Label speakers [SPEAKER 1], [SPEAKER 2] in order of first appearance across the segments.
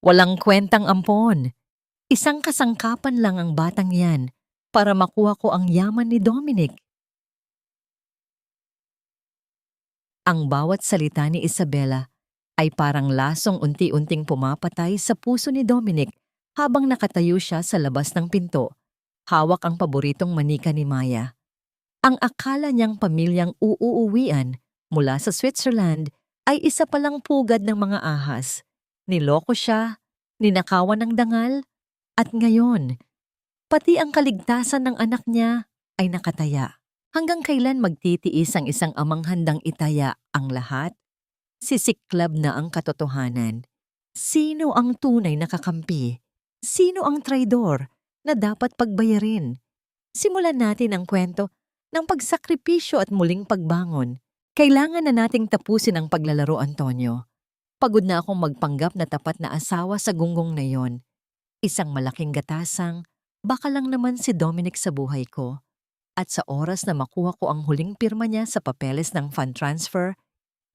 [SPEAKER 1] Walang kwentang ampon. Isang kasangkapan lang ang batang yan para makuha ko ang yaman ni Dominic. Ang bawat salita ni Isabella ay parang lasong unti-unting pumapatay sa puso ni Dominic habang nakatayo siya sa labas ng pinto, hawak ang paboritong manika ni Maya. Ang akala niyang pamilyang uuuwian mula sa Switzerland ay isa palang pugad ng mga ahas. Niloko siya, ninakawan ng dangal, at ngayon, pati ang kaligtasan ng anak niya ay nakataya. Hanggang kailan magtitiis ang isang amang handang itaya ang lahat? Sisiklab na ang katotohanan. Sino ang tunay na kakampi? Sino ang traidor na dapat pagbayarin? Simulan natin ang kwento ng pagsakripisyo at muling pagbangon. Kailangan na nating tapusin ang paglalaro, Antonio. Pagod na akong magpanggap na tapat na asawa sa gunggong na yon. Isang malaking gatasang, baka lang naman si Dominic sa buhay ko. At sa oras na makuha ko ang huling pirma niya sa papeles ng fund transfer,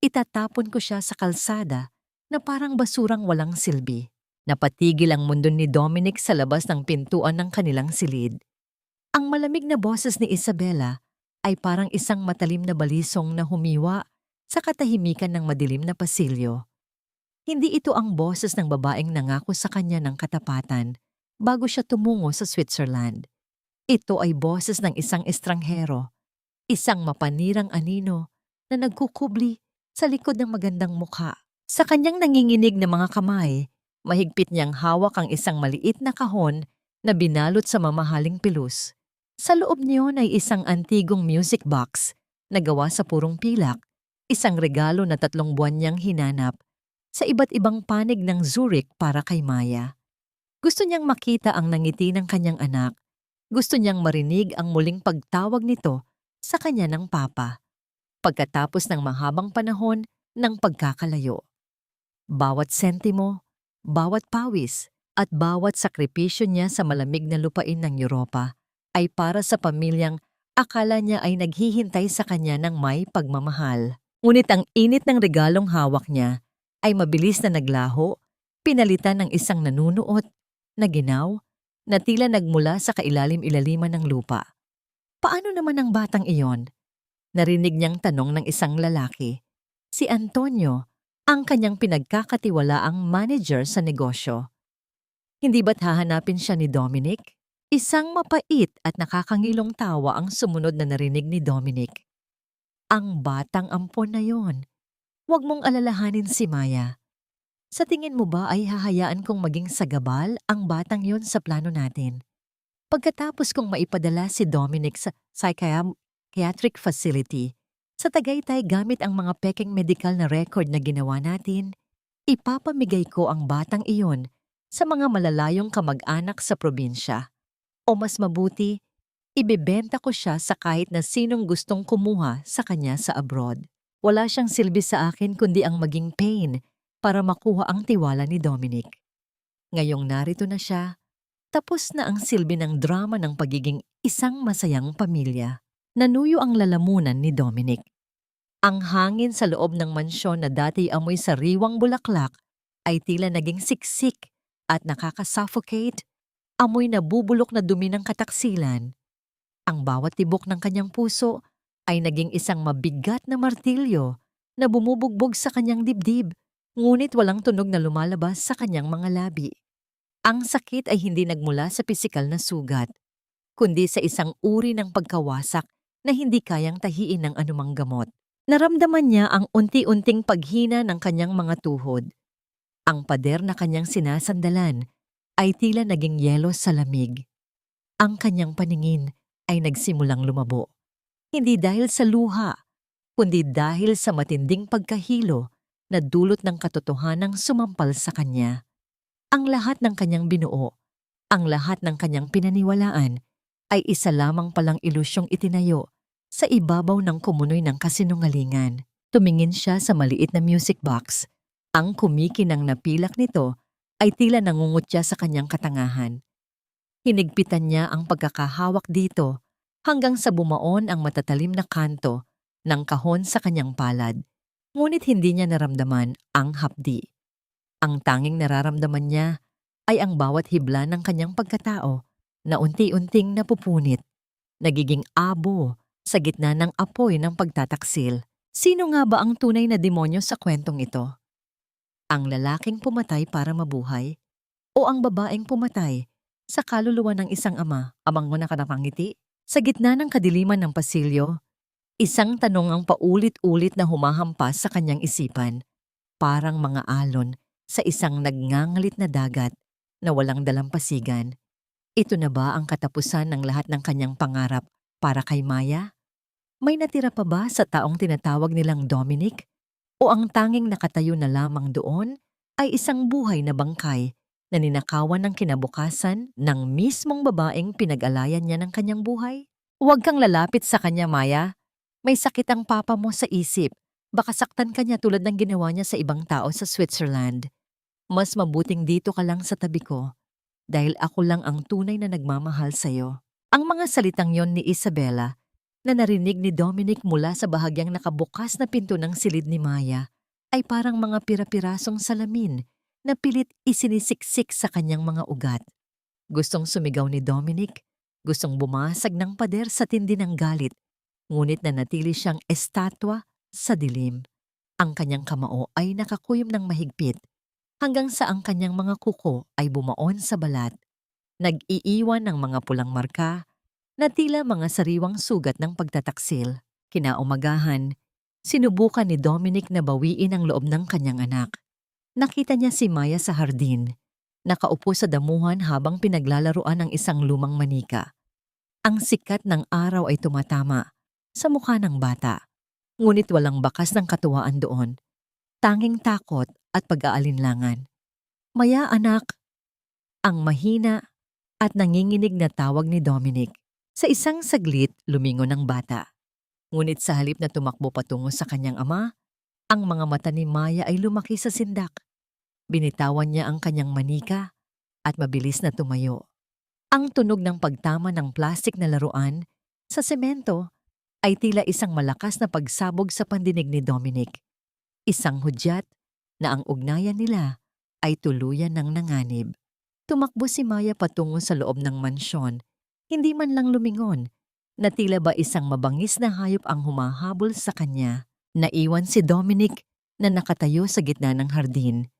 [SPEAKER 1] itatapon ko siya sa kalsada na parang basurang walang silbi. Napatigil ang mundo ni Dominic sa labas ng pintuan ng kanilang silid. Ang malamig na boses ni Isabella ay parang isang matalim na balisong na humiwa sa katahimikan ng madilim na pasilyo. Hindi ito ang boses ng babaeng nangako sa kanya ng katapatan bago siya tumungo sa Switzerland. Ito ay boses ng isang estranghero, isang mapanirang anino na nagkukubli sa likod ng magandang mukha. Sa kanyang nanginginig na mga kamay, mahigpit niyang hawak ang isang maliit na kahon na binalot sa mamahaling pilus. Sa loob niyon ay isang antigong music box na gawa sa purong pilak, isang regalo na 3 buwan niyang hinanap sa iba't ibang panig ng Zurich para kay Maya. Gusto niyang makita ang nangiti ng kanyang anak. Gusto niyang marinig ang muling pagtawag nito sa kanya ng papa. Pagkatapos ng mahabang panahon ng pagkakalayo. Bawat sentimo, bawat pawis, at bawat sakripisyo niya sa malamig na lupain ng Europa ay para sa pamilyang akala niya ay naghihintay sa kanya ng may pagmamahal. Ngunit ang init ng regalong hawak niya ay mabilis na naglaho, pinalitan ng isang nanunuot, na ginaw, na tila nagmula sa kailalim-ilaliman ng lupa. Paano naman ang batang iyon? Narinig niyang tanong ng isang lalaki. Si Antonio, ang kanyang pinagkakatiwalaang manager sa negosyo. Hindi ba't hahanapin siya ni Dominic? Isang mapait at nakakangilong tawa ang sumunod na narinig ni Dominic. Ang batang ampon na yon. Huwag mong alalahanin si Maya. Sa tingin mo ba ay hahayaan kong maging sagabal ang batang yon sa plano natin? Pagkatapos kong maipadala si Dominic sa psychiatric facility, sa Tagaytay gamit ang mga peking medical na record na ginawa natin, ipapamigay ko ang batang iyon sa mga malalayong kamag-anak sa probinsya. O mas mabuti, ibebenta ko siya sa kahit na sinong gustong kumuha sa kanya sa abroad. Wala siyang silbi sa akin kundi ang maging pain para makuha ang tiwala ni Dominic. Ngayong narito na siya, tapos na ang silbi ng drama ng pagiging isang masayang pamilya. Nanuyo ang lalamunan ni Dominic. Ang hangin sa loob ng mansyon na dati amoy sariwang bulaklak ay tila naging siksik at nakakasuffocate, amoy na bubulok na dumi ng kataksilan. Ang bawat tibok ng kanyang puso ay naging isang mabigat na martilyo na bumubugbog sa kanyang dibdib, ngunit walang tunog na lumalabas sa kanyang mga labi. Ang sakit ay hindi nagmula sa pisikal na sugat, kundi sa isang uri ng pagkawasak na hindi kayang tahiin ng anumang gamot. Naramdaman niya ang unti-unting paghina ng kanyang mga tuhod. Ang pader na kanyang sinasandalan ay tila naging yelo sa lamig. Ang kanyang paningin ay nagsimulang lumabo. Hindi dahil sa luha, kundi dahil sa matinding pagkahilo na dulot ng katotohanang sumampal sa kanya. Ang lahat ng kanyang binuo, ang lahat ng kanyang pinaniwalaan ay isa lamang palang ilusyong itinayo sa ibabaw ng kumunoy ng kasinungalingan. Tumingin siya sa maliit na music box. Ang kumikinang napilak nito ay tila nangungutya sa kanyang katangahan. Hinigpitan niya ang pagkakahawak dito hanggang sa bumaon ang matatalim na kanto ng kahon sa kanyang palad. Ngunit hindi niya naramdaman ang hapdi. Ang tanging nararamdaman niya ay ang bawat hibla ng kanyang pagkatao na unti-unting napupunit, nagiging abo sa gitna ng apoy ng pagtataksil. Sino nga ba ang tunay na demonyo sa kwentong ito? Ang lalaking pumatay para mabuhay o ang babaeng pumatay sa kaluluwa ng isang ama, amang nakanapangiti? Sa gitna ng kadiliman ng pasilyo, isang tanong ang paulit-ulit na humahampas sa kanyang isipan, parang mga alon sa isang nagngangalit na dagat na walang dalampasigan. Ito na ba ang katapusan ng lahat ng kanyang pangarap para kay Maya? May natira pa ba sa taong tinatawag nilang Dominic? O ang tanging nakatayo na lamang doon ay isang buhay na bangkay na ninakawan ng kinabukasan ng mismong babaeng pinag-alayan niya ng kanyang buhay? Huwag kang lalapit sa kanya, Maya. May sakit ang papa mo sa isip. Baka saktan ka niya tulad ng ginawa niya sa ibang tao sa Switzerland. Mas mabuting dito ka lang sa tabi ko dahil ako lang ang tunay na nagmamahal sa'yo. Ang mga salitang yon ni Isabela na narinig ni Dominic mula sa bahagyang nakabukas na pinto ng silid ni Maya ay parang mga pira-pirasong salamin na pilit isinisiksik sa kanyang mga ugat. Gustong sumigaw ni Dominic, gustong bumasag ng pader sa tindi ng galit, ngunit nanatili siyang estatwa sa dilim. Ang kanyang kamao ay nakakuyom ng mahigpit hanggang sa ang kanyang mga kuko ay bumaon sa balat, nag-iiwan ng mga pulang marka na tila mga sariwang sugat ng pagtataksil. Kinaumagahan, sinubukan ni Dominic na bawiin ang loob ng kanyang anak. Nakita niya si Maya sa hardin, nakaupo sa damuhan habang pinaglalaruan ng isang lumang manika. Ang sikat ng araw ay tumatama sa mukha ng bata, ngunit walang bakas ng katuwaan doon, tanging takot at pag-aalinlangan. Maya, anak, ang mahina at nanginginig na tawag ni Dominic. Sa isang saglit, lumingon ang bata. Ngunit sa halip na tumakbo patungo sa kanyang ama, ang mga mata ni Maya ay lumaki sa sindak. Binitawan niya ang kanyang manika at mabilis na tumayo. Ang tunog ng pagtama ng plastik na laruan sa semento ay tila isang malakas na pagsabog sa pandinig ni Dominic. Isang hudyat na ang ugnayan nila ay tuluyan ng nanganib. Tumakbo si Maya patungo sa loob ng mansyon, hindi man lang lumingon, na tila ba isang mabangis na hayop ang humahabol sa kanya. Naiwan si Dominic na nakatayo sa gitna ng hardin.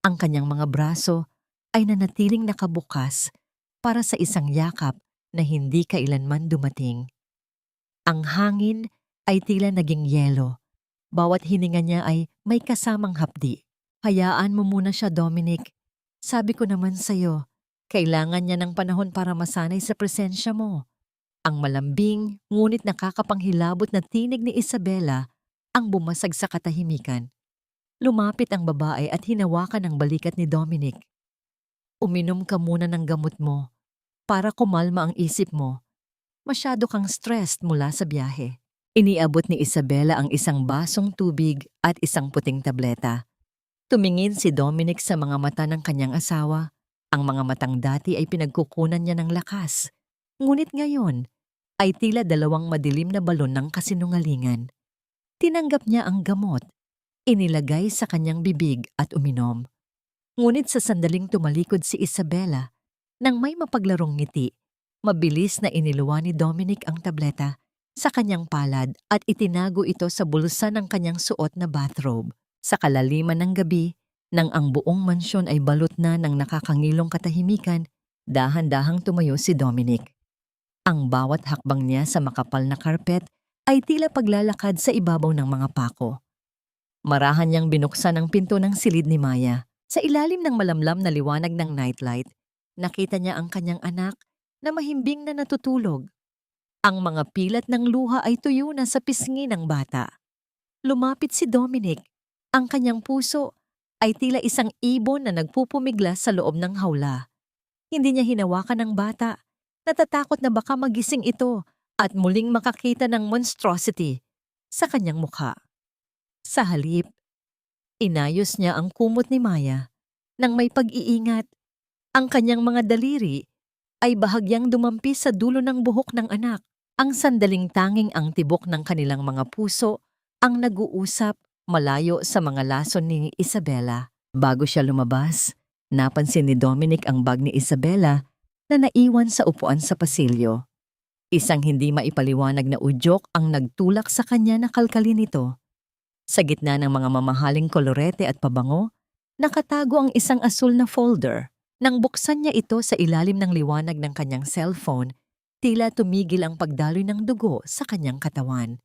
[SPEAKER 1] Ang kanyang mga braso ay nanatiling nakabukas para sa isang yakap na hindi kailanman dumating. Ang hangin ay tila naging yelo. Bawat hininga niya ay may kasamang hapdi. Hayaan mo muna siya, Dominic. Sabi ko naman sa'yo, kailangan niya ng panahon para masanay sa presensya mo. Ang malambing, ngunit nakakapanghilabot na tinig ni Isabela ang bumasag sa katahimikan. Lumapit ang babae at hinawakan ang balikat ni Dominic. Uminom ka muna ng gamot mo para kumalma ang isip mo. Masyado kang stressed mula sa biyahe. Iniabot ni Isabela ang isang basong tubig at isang puting tableta. Tumingin si Dominic sa mga mata ng kanyang asawa. Ang mga matang dati ay pinagkukunan niya ng lakas. Ngunit ngayon ay tila dalawang madilim na balon ng kasinungalingan. Tinanggap niya ang gamot, inilagay sa kanyang bibig at uminom. Ngunit sa sandaling tumalikod si Isabela, nang may mapaglarong ngiti, mabilis na iniluwa ni Dominic ang tableta sa kanyang palad at itinago ito sa bulsa ng kanyang suot na bathrobe. Sa kalaliman ng gabi, nang ang buong mansyon ay balot na ng nakakangilong katahimikan, dahan-dahang tumayo si Dominic. Ang bawat hakbang niya sa makapal na karpet ay tila paglalakad sa ibabaw ng mga pako. Marahan niyang binuksan ang pinto ng silid ni Maya. Sa ilalim ng malamlam na liwanag ng nightlight, nakita niya ang kanyang anak na mahimbing na natutulog. Ang mga pilat ng luha ay tuyo na sa pisngi ng bata. Lumapit si Dominic. Ang kanyang puso ay tila isang ibon na nagpupumiglas sa loob ng hawla. Hindi niya hinawakan ang bata. Natatakot na baka magising ito at muling makakita ng monstrosity sa kanyang mukha. Sa halip, inayos niya ang kumot ni Maya nang may pag-iingat. Ang kanyang mga daliri ay bahagyang dumampi sa dulo ng buhok ng anak. Ang sandaling tanging ang tibok ng kanilang mga puso ang nag-uusap malayo sa mga lason ni Isabela. Bago siya lumabas, napansin ni Dominic ang bag ni Isabela na naiwan sa upuan sa pasilyo. Isang hindi maipaliwanag na udyok ang nagtulak sa kanya na kalkalin ito. Sa gitna ng mga mamahaling kolorete at pabango, nakatago ang isang asul na folder. Nang buksan niya ito sa ilalim ng liwanag ng kanyang cellphone, tila tumigil ang pagdaloy ng dugo sa kanyang katawan.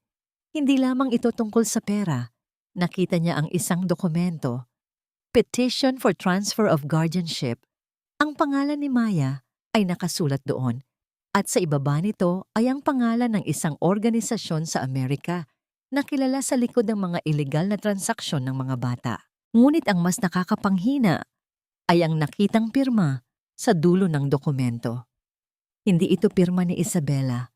[SPEAKER 1] Hindi lamang ito tungkol sa pera. Nakita niya ang isang dokumento. Petition for Transfer of Guardianship. Ang pangalan ni Maya ay nakasulat doon. At sa ibaba nito ay ang pangalan ng isang organisasyon sa Amerika na kilala sa likod ng mga ilegal na transaksyon ng mga bata. Ngunit ang mas nakakapanghina ay ang nakitang pirma sa dulo ng dokumento. Hindi ito pirma ni Isabela.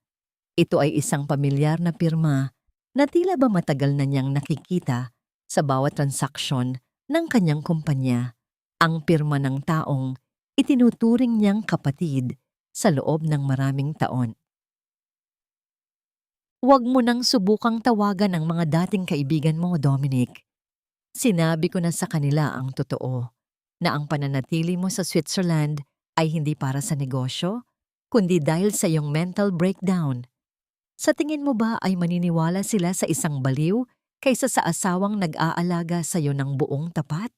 [SPEAKER 1] Ito ay isang pamilyar na pirma na tila ba matagal na niyang nakikita sa bawat transaksyon ng kanyang kumpanya. Ang pirma ng taong itinuturing niyang kapatid sa loob ng maraming taon. Huwag mo nang subukang tawagan ang mga dating kaibigan mo, Dominic. Sinabi ko na sa kanila ang totoo, na ang pananatili mo sa Switzerland ay hindi para sa negosyo, kundi dahil sa iyong mental breakdown. Sa tingin mo ba ay maniniwala sila sa isang baliw kaysa sa asawang nag-aalaga sa iyo ng buong tapat?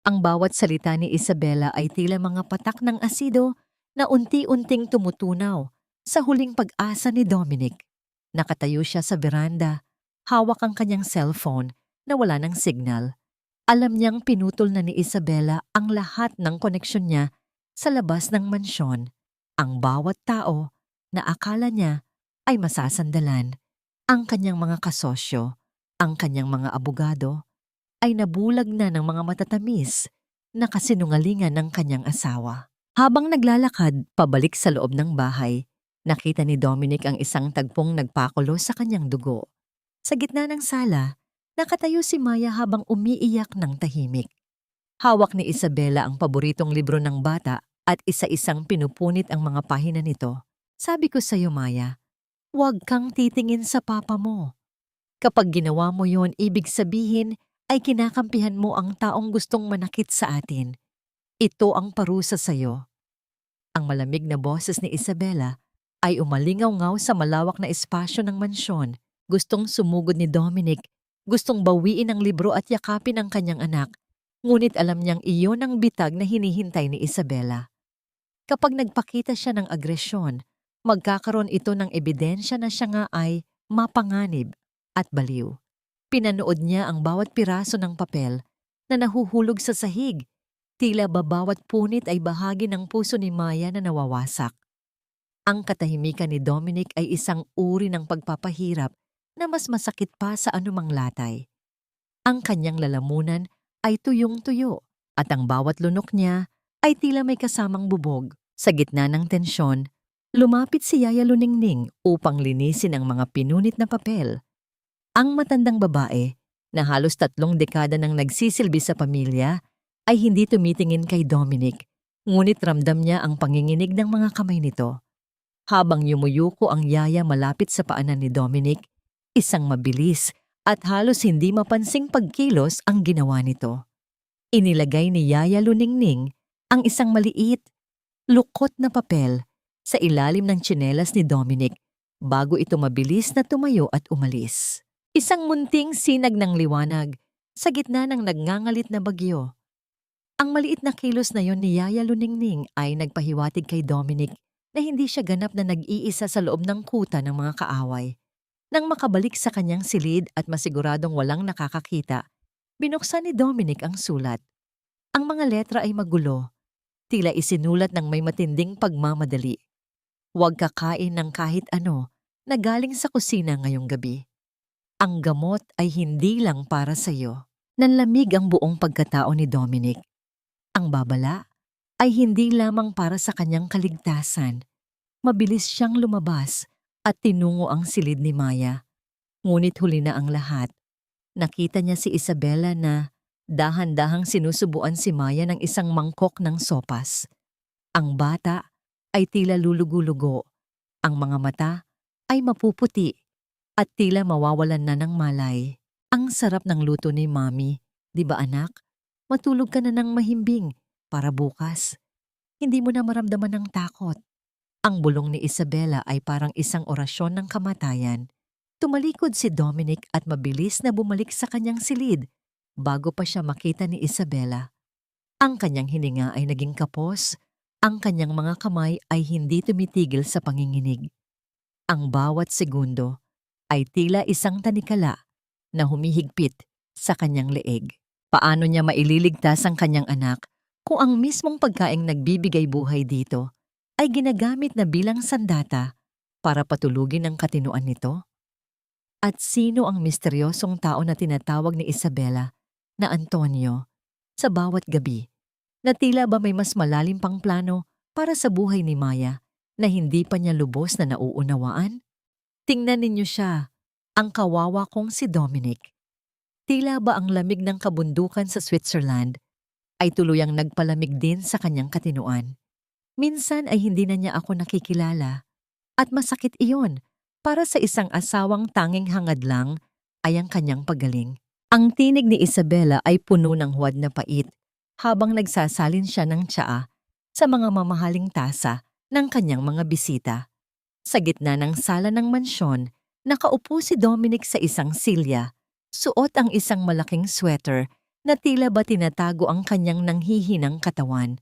[SPEAKER 1] Ang bawat salita ni Isabela ay tila mga patak ng asido na unti-unting tumutunaw sa huling pag-asa ni Dominic. Nakatayo siya sa veranda, hawak ang kanyang cellphone na wala ng signal. Alam niyang pinutol na ni Isabela ang lahat ng koneksyon niya sa labas ng mansyon. Ang bawat tao na akala niya ay masasandalan, ang kanyang mga kasosyo, ang kanyang mga abogado, ay nabulag na ng mga matatamis na kasinungalingan ng kanyang asawa. Habang naglalakad pabalik sa loob ng bahay, nakita ni Dominic ang isang tagpong nagpakulo sa kanyang dugo. Sa gitna ng sala, nakatayo si Maya habang umiiyak ng tahimik. Hawak ni Isabela ang paboritong libro ng bata at isa-isang pinupunit ang mga pahina nito. Sabi ko sa iyo, Maya, huwag kang titingin sa papa mo. Kapag ginawa mo yon, ibig sabihin ay kinakampihan mo ang taong gustong manakit sa atin. Ito ang parusa sa iyo. Ang malamig na boses ni Isabela ay umalingaw-ngaw sa malawak na espasyo ng mansyon. Gustong sumugod ni Dominic, gustong bawiin ang libro at yakapin ang kanyang anak. Ngunit alam niyang iyon ang bitag na hinihintay ni Isabela. Kapag nagpakita siya ng agresyon, magkakaroon ito ng ebidensya na siya nga ay mapanganib at baliw. Pinanood niya ang bawat piraso ng papel na nahuhulog sa sahig. Tila ba bawat punit ay bahagi ng puso ni Maya na nawawasak. Ang katahimikan ni Dominic ay isang uri ng pagpapahirap na mas masakit pa sa anumang latay. Ang kanyang lalamunan ay tuyong-tuyo at ang bawat lunok niya ay tila may kasamang bubog. Sa gitna ng tensyon, lumapit si Yaya Luningning upang linisin ang mga pinunit na papel. Ang matandang babae, na halos 3 dekada nang nagsisilbi sa pamilya, ay hindi tumitingin kay Dominic, ngunit ramdam niya ang panginginig ng mga kamay nito. Habang yumuyuko ang yaya malapit sa paanan ni Dominic, isang mabilis at halos hindi mapansing pagkilos ang ginawa nito. Inilagay ni Yaya Luningning ang isang maliit, lukot na papel sa ilalim ng tsinelas ni Dominic bago ito mabilis na tumayo at umalis. Isang munting sinag ng liwanag sa gitna ng nagngangalit na bagyo. Ang maliit na kilos na yon ni Yaya Luningning ay nagpahiwatig kay Dominic na hindi siya ganap na nag-iisa sa loob ng kuta ng mga kaaway. Nang makabalik sa kanyang silid at masiguradong walang nakakakita, binuksan ni Dominic ang sulat. Ang mga letra ay magulo, tila isinulat ng may matinding pagmamadali. Huwag kakain ng kahit ano na galing sa kusina ngayong gabi. Ang gamot ay hindi lang para sa iyo. Nanlamig ang buong pagkatao ni Dominic. Ang babala ay hindi lamang para sa kanyang kaligtasan. Mabilis siyang lumabas at tinungo ang silid ni Maya. Ngunit huli na ang lahat. Nakita niya si Isabela na dahan-dahang sinusubuan si Maya ng isang mangkok ng sopas. Ang bata ay tila lulugo-lugo. Ang mga mata ay mapuputi at tila mawawalan na ng malay. Ang sarap ng luto ni Mami, di ba anak? Matulog ka na ng mahimbing para bukas. Hindi mo na maramdaman ng takot. Ang bulong ni Isabela ay parang isang orasyon ng kamatayan. Tumalikod si Dominic at mabilis na bumalik sa kanyang silid bago pa siya makita ni Isabela. Ang kanyang hininga ay naging kapos, ang kanyang mga kamay ay hindi tumitigil sa panginginig. Ang bawat segundo ay tila isang tanikala na humihigpit sa kanyang leeg. Paano niya maililigtas ang kanyang anak kung ang mismong pagkaing nagbibigay buhay dito ay ginagamit na bilang sandata para patulugin ang katinuan nito? At sino ang misteryosong tao na tinatawag ni Isabela na Antonio sa bawat gabi, na tila ba may mas malalim pang plano para sa buhay ni Maya na hindi pa niya lubos na nauunawaan? Tingnan ninyo siya, ang kawawa kong si Dominic. Tila ba ang lamig ng kabundukan sa Switzerland ay tuluyang nagpalamig din sa kanyang katinuan. Minsan ay hindi na niya ako nakikilala at masakit iyon para sa isang asawang tanging hangad lang ay ang kanyang pagaling. Ang tinig ni Isabela ay puno ng huwad na pait habang nagsasalin siya ng tsaa sa mga mamahaling tasa ng kanyang mga bisita. Sa gitna ng sala ng mansyon, nakaupo si Dominic sa isang silya, suot ang isang malaking sweater na tila ba tinatago ang kanyang nanghihinang katawan.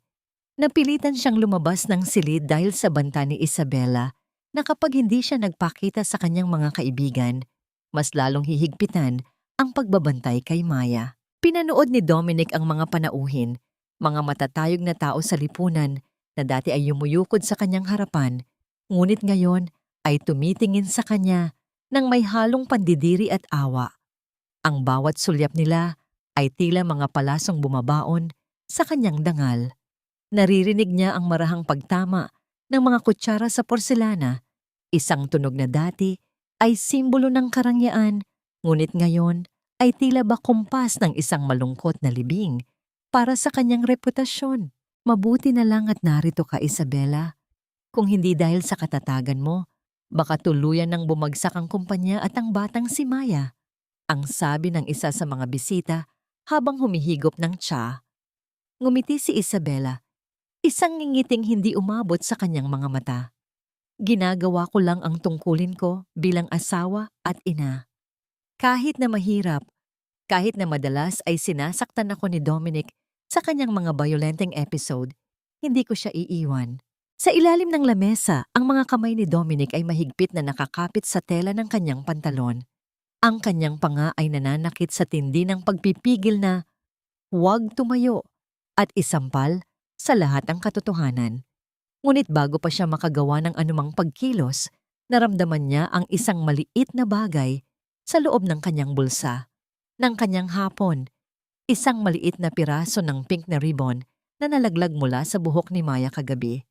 [SPEAKER 1] Napilitan siyang lumabas ng silid dahil sa banta ni Isabela na kapag hindi siya nagpakita sa kanyang mga kaibigan, mas lalong hihigpitan ang pagbabantay kay Maya. Pinanood ni Dominic ang mga panauhin, mga matatayog na tao sa lipunan na dati ay yumuyukod sa kanyang harapan, ngunit ngayon ay tumitingin sa kanya ng may halong pandidiri at awa. Ang bawat sulyap nila ay tila mga palasong bumabaon sa kanyang dangal. Naririnig niya ang marahang pagtama ng mga kutsara sa porselana, isang tunog na dati ay simbolo ng karangyaan, ngunit ngayon ay tila ba kumpas ng isang malungkot na libing para sa kanyang reputasyon. Mabuti na lang at narito ka, Isabela. Kung hindi dahil sa katatagan mo, baka tuluyan ng bumagsak ang kumpanya at ang batang si Maya, ang sabi ng isa sa mga bisita habang humihigop ng tsa. Ngumiti si Isabela, isang ngingiting hindi umabot sa kanyang mga mata. Ginagawa ko lang ang tungkulin ko bilang asawa at ina. Kahit na mahirap, kahit na madalas ay sinasaktan ako ni Dominic sa kanyang mga violenteng episode, hindi ko siya iiwan. Sa ilalim ng lamesa, ang mga kamay ni Dominic ay mahigpit na nakakapit sa tela ng kanyang pantalon. Ang kanyang panga ay nananakit sa tindi ng pagpipigil na huwag tumayo at isampal sa lahat ng katotohanan. Ngunit bago pa siya makagawa ng anumang pagkilos, naramdaman niya ang isang maliit na bagay sa loob ng kanyang bulsa. Ng kanyang hapon, isang maliit na piraso ng pink na ribbon na nalaglag mula sa buhok ni Maya kagabi.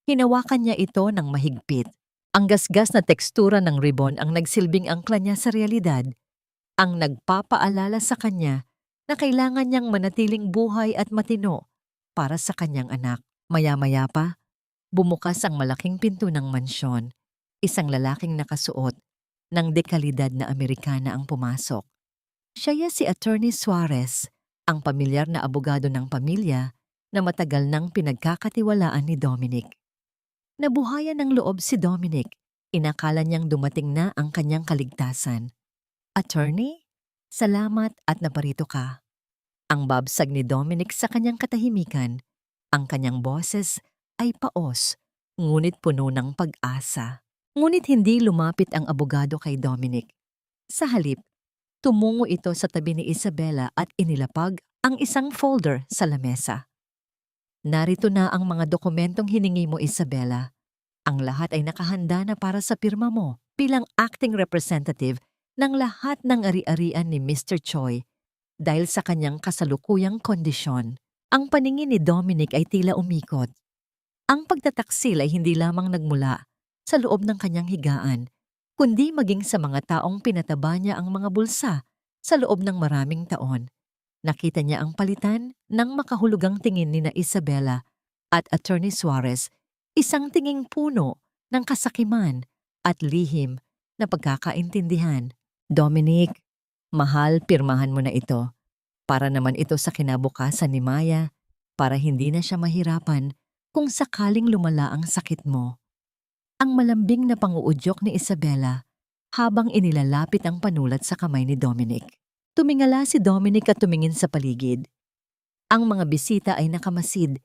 [SPEAKER 1] Hinawakan niya ito ng mahigpit. Ang gasgas na tekstura ng ribbon ang nagsilbing angkla niya sa realidad, ang nagpapaalala sa kanya na kailangan niyang manatiling buhay at matino para sa kanyang anak. Maya-maya pa, bumukas ang malaking pinto ng mansyon. Isang lalaking nakasuot ng dekalidad na Amerikana ang pumasok. Siya si Attorney Suarez, ang pamilyar na abogado ng pamilya na matagal nang pinagkakatiwalaan ni Dominic. Nabuhayan ng loob si Dominic. Inakala niyang dumating na ang kanyang kaligtasan. Attorney, salamat at naparito ka. Ang babsag ni Dominic sa kanyang katahimikan, ang kanyang boses ay paos, ngunit puno ng pag-asa. Ngunit hindi lumapit ang abogado kay Dominic. Sa halip, tumungo ito sa tabi ni Isabela at inilapag ang isang folder sa lamesa. Narito na ang mga dokumentong hiningi mo, Isabela. Ang lahat ay nakahanda na para sa pirma mo bilang acting representative ng lahat ng ari-arian ni Mr. Choi dahil sa kanyang kasalukuyang kondisyon. Ang paningin ni Dominic ay tila umikot. Ang pagtataksil ay hindi lamang nagmula sa loob ng kanyang higaan, kundi maging sa mga taong pinataba niya ang mga bulsa sa loob ng maraming taon. Nakita niya ang palitan ng makahulugang tingin ni na Isabela at Attorney Suarez, isang tinging puno ng kasakiman at lihim na pagkakaintindihan. Dominic, mahal, pirmahan mo na ito Para naman ito sa kinabukasan ni Maya, para hindi na siya mahirapan kung sakaling lumala ang sakit mo. Ang malambing na panguudyok ni Isabela habang inilalapit ang panulat sa kamay ni Dominic. Tumingala si Dominic at tumingin sa paligid. Ang mga bisita ay nakamasid,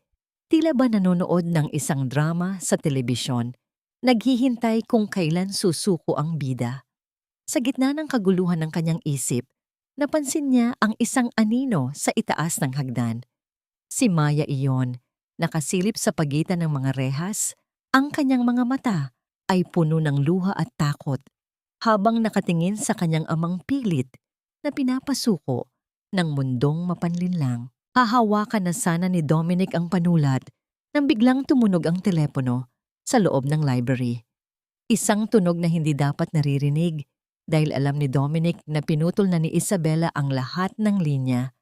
[SPEAKER 1] tila ba nanonood ng isang drama sa telebisyon, naghihintay kung kailan susuko ang bida. Sa gitna ng kaguluhan ng kanyang isip, napansin niya ang isang anino sa itaas ng hagdan. Si Maya iyon, nakasilip sa pagitan ng mga rehas, ang kanyang mga mata ay puno ng luha at takot, habang nakatingin sa kanyang amang pilit na pinapasuko ng mundong mapanlinlang. Hahawakan na sana ni Dominic ang panulat nang biglang tumunog ang telepono sa loob ng library. Isang tunog na hindi dapat naririnig dahil alam ni Dominic na pinutol na ni Isabela ang lahat ng linya.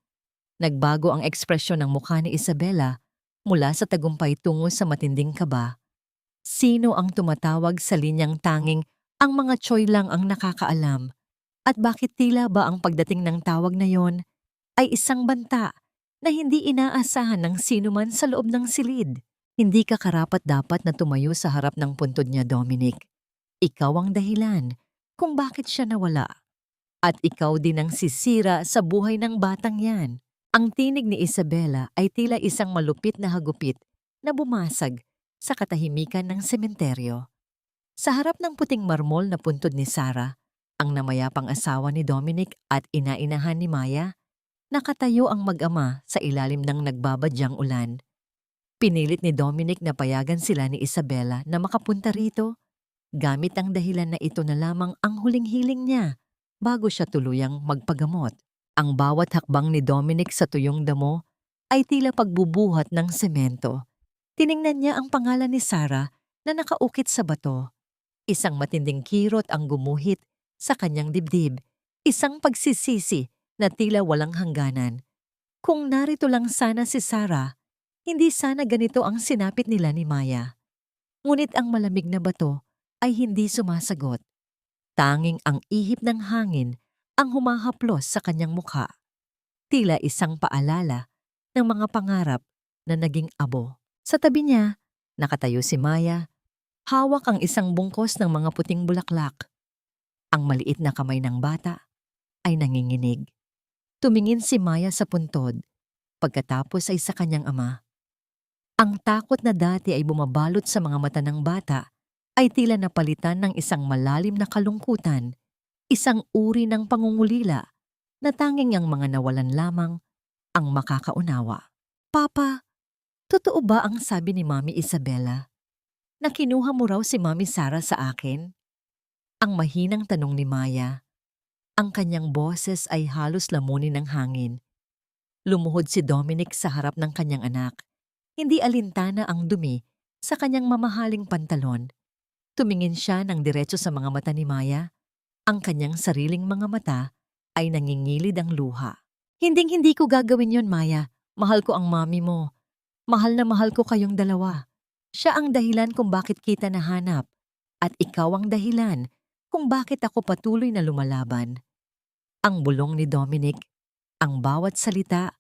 [SPEAKER 1] Nagbago ang ekspresyon ng mukha ni Isabela mula sa tagumpay tungo sa matinding kaba. Sino ang tumatawag sa linyang tanging ang mga Choy lang ang nakakaalam? At bakit tila ba ang pagdating ng tawag na yon ay isang banta na hindi inaasahan ng sinuman sa loob ng silid? Hindi ka karapat-dapat na tumayo sa harap ng puntod niya, Dominic. Ikaw ang dahilan kung bakit siya nawala. At ikaw din ang sisira sa buhay ng batang yan. Ang tinig ni Isabela ay tila isang malupit na hagupit na bumasag sa katahimikan ng sementeryo. Sa harap ng puting marmol na puntod ni Sarah, ang namayapang asawa ni Dominic at ina-inahan ni Maya, nakatayo ang mag-ama sa ilalim ng nagbabadyang ulan. Pinilit ni Dominic na payagan sila ni Isabela na makapunta rito, gamit ang dahilan na ito na lamang ang huling hiling niya bago siya tuluyang magpagamot. Ang bawat hakbang ni Dominic sa tuyong damo ay tila pagbubuhat ng semento. Tiningnan niya ang pangalan ni Sarah na nakaukit sa bato. Isang matinding kirot ang gumuhit sa kanyang dibdib, isang pagsisisi na tila walang hangganan. Kung narito lang sana si Sarah, hindi sana ganito ang sinapit nila ni Maya. Ngunit ang malamig na bato ay hindi sumasagot. Tanging ang ihip ng hangin ang humahaplos sa kanyang mukha. Tila isang paalala ng mga pangarap na naging abo. Sa tabi niya, nakatayo si Maya, hawak ang isang bungkos ng mga puting bulaklak. Ang maliit na kamay ng bata ay nanginginig. Tumingin si Maya sa puntod, pagkatapos ay sa kanyang ama. Ang takot na dati ay bumabalot sa mga mata ng bata ay tila napalitan ng isang malalim na kalungkutan, isang uri ng pangungulila na tanging ang mga nawalan lamang ang makakaunawa. Papa, totoo ba ang sabi ni Mami Isabela na kinuha mo raw si Mami Sarah sa akin? Ang mahinang tanong ni Maya. Ang kanyang boses ay halos lamunin ng hangin. Lumuhod si Dominic sa harap ng kanyang anak. Hindi alintana ang dumi sa kanyang mamahaling pantalon. Tumingin siya ng diretso sa mga mata ni Maya. Ang kanyang sariling mga mata ay nangingilid ang luha. Hinding-hindi ko gagawin yon, Maya. Mahal ko ang mami mo. Mahal na mahal ko kayong dalawa. Siya ang dahilan kung bakit kita nahanap. At ikaw ang dahilan kung bakit ako patuloy na lumalaban. Ang bulong ni Dominic, ang bawat salita,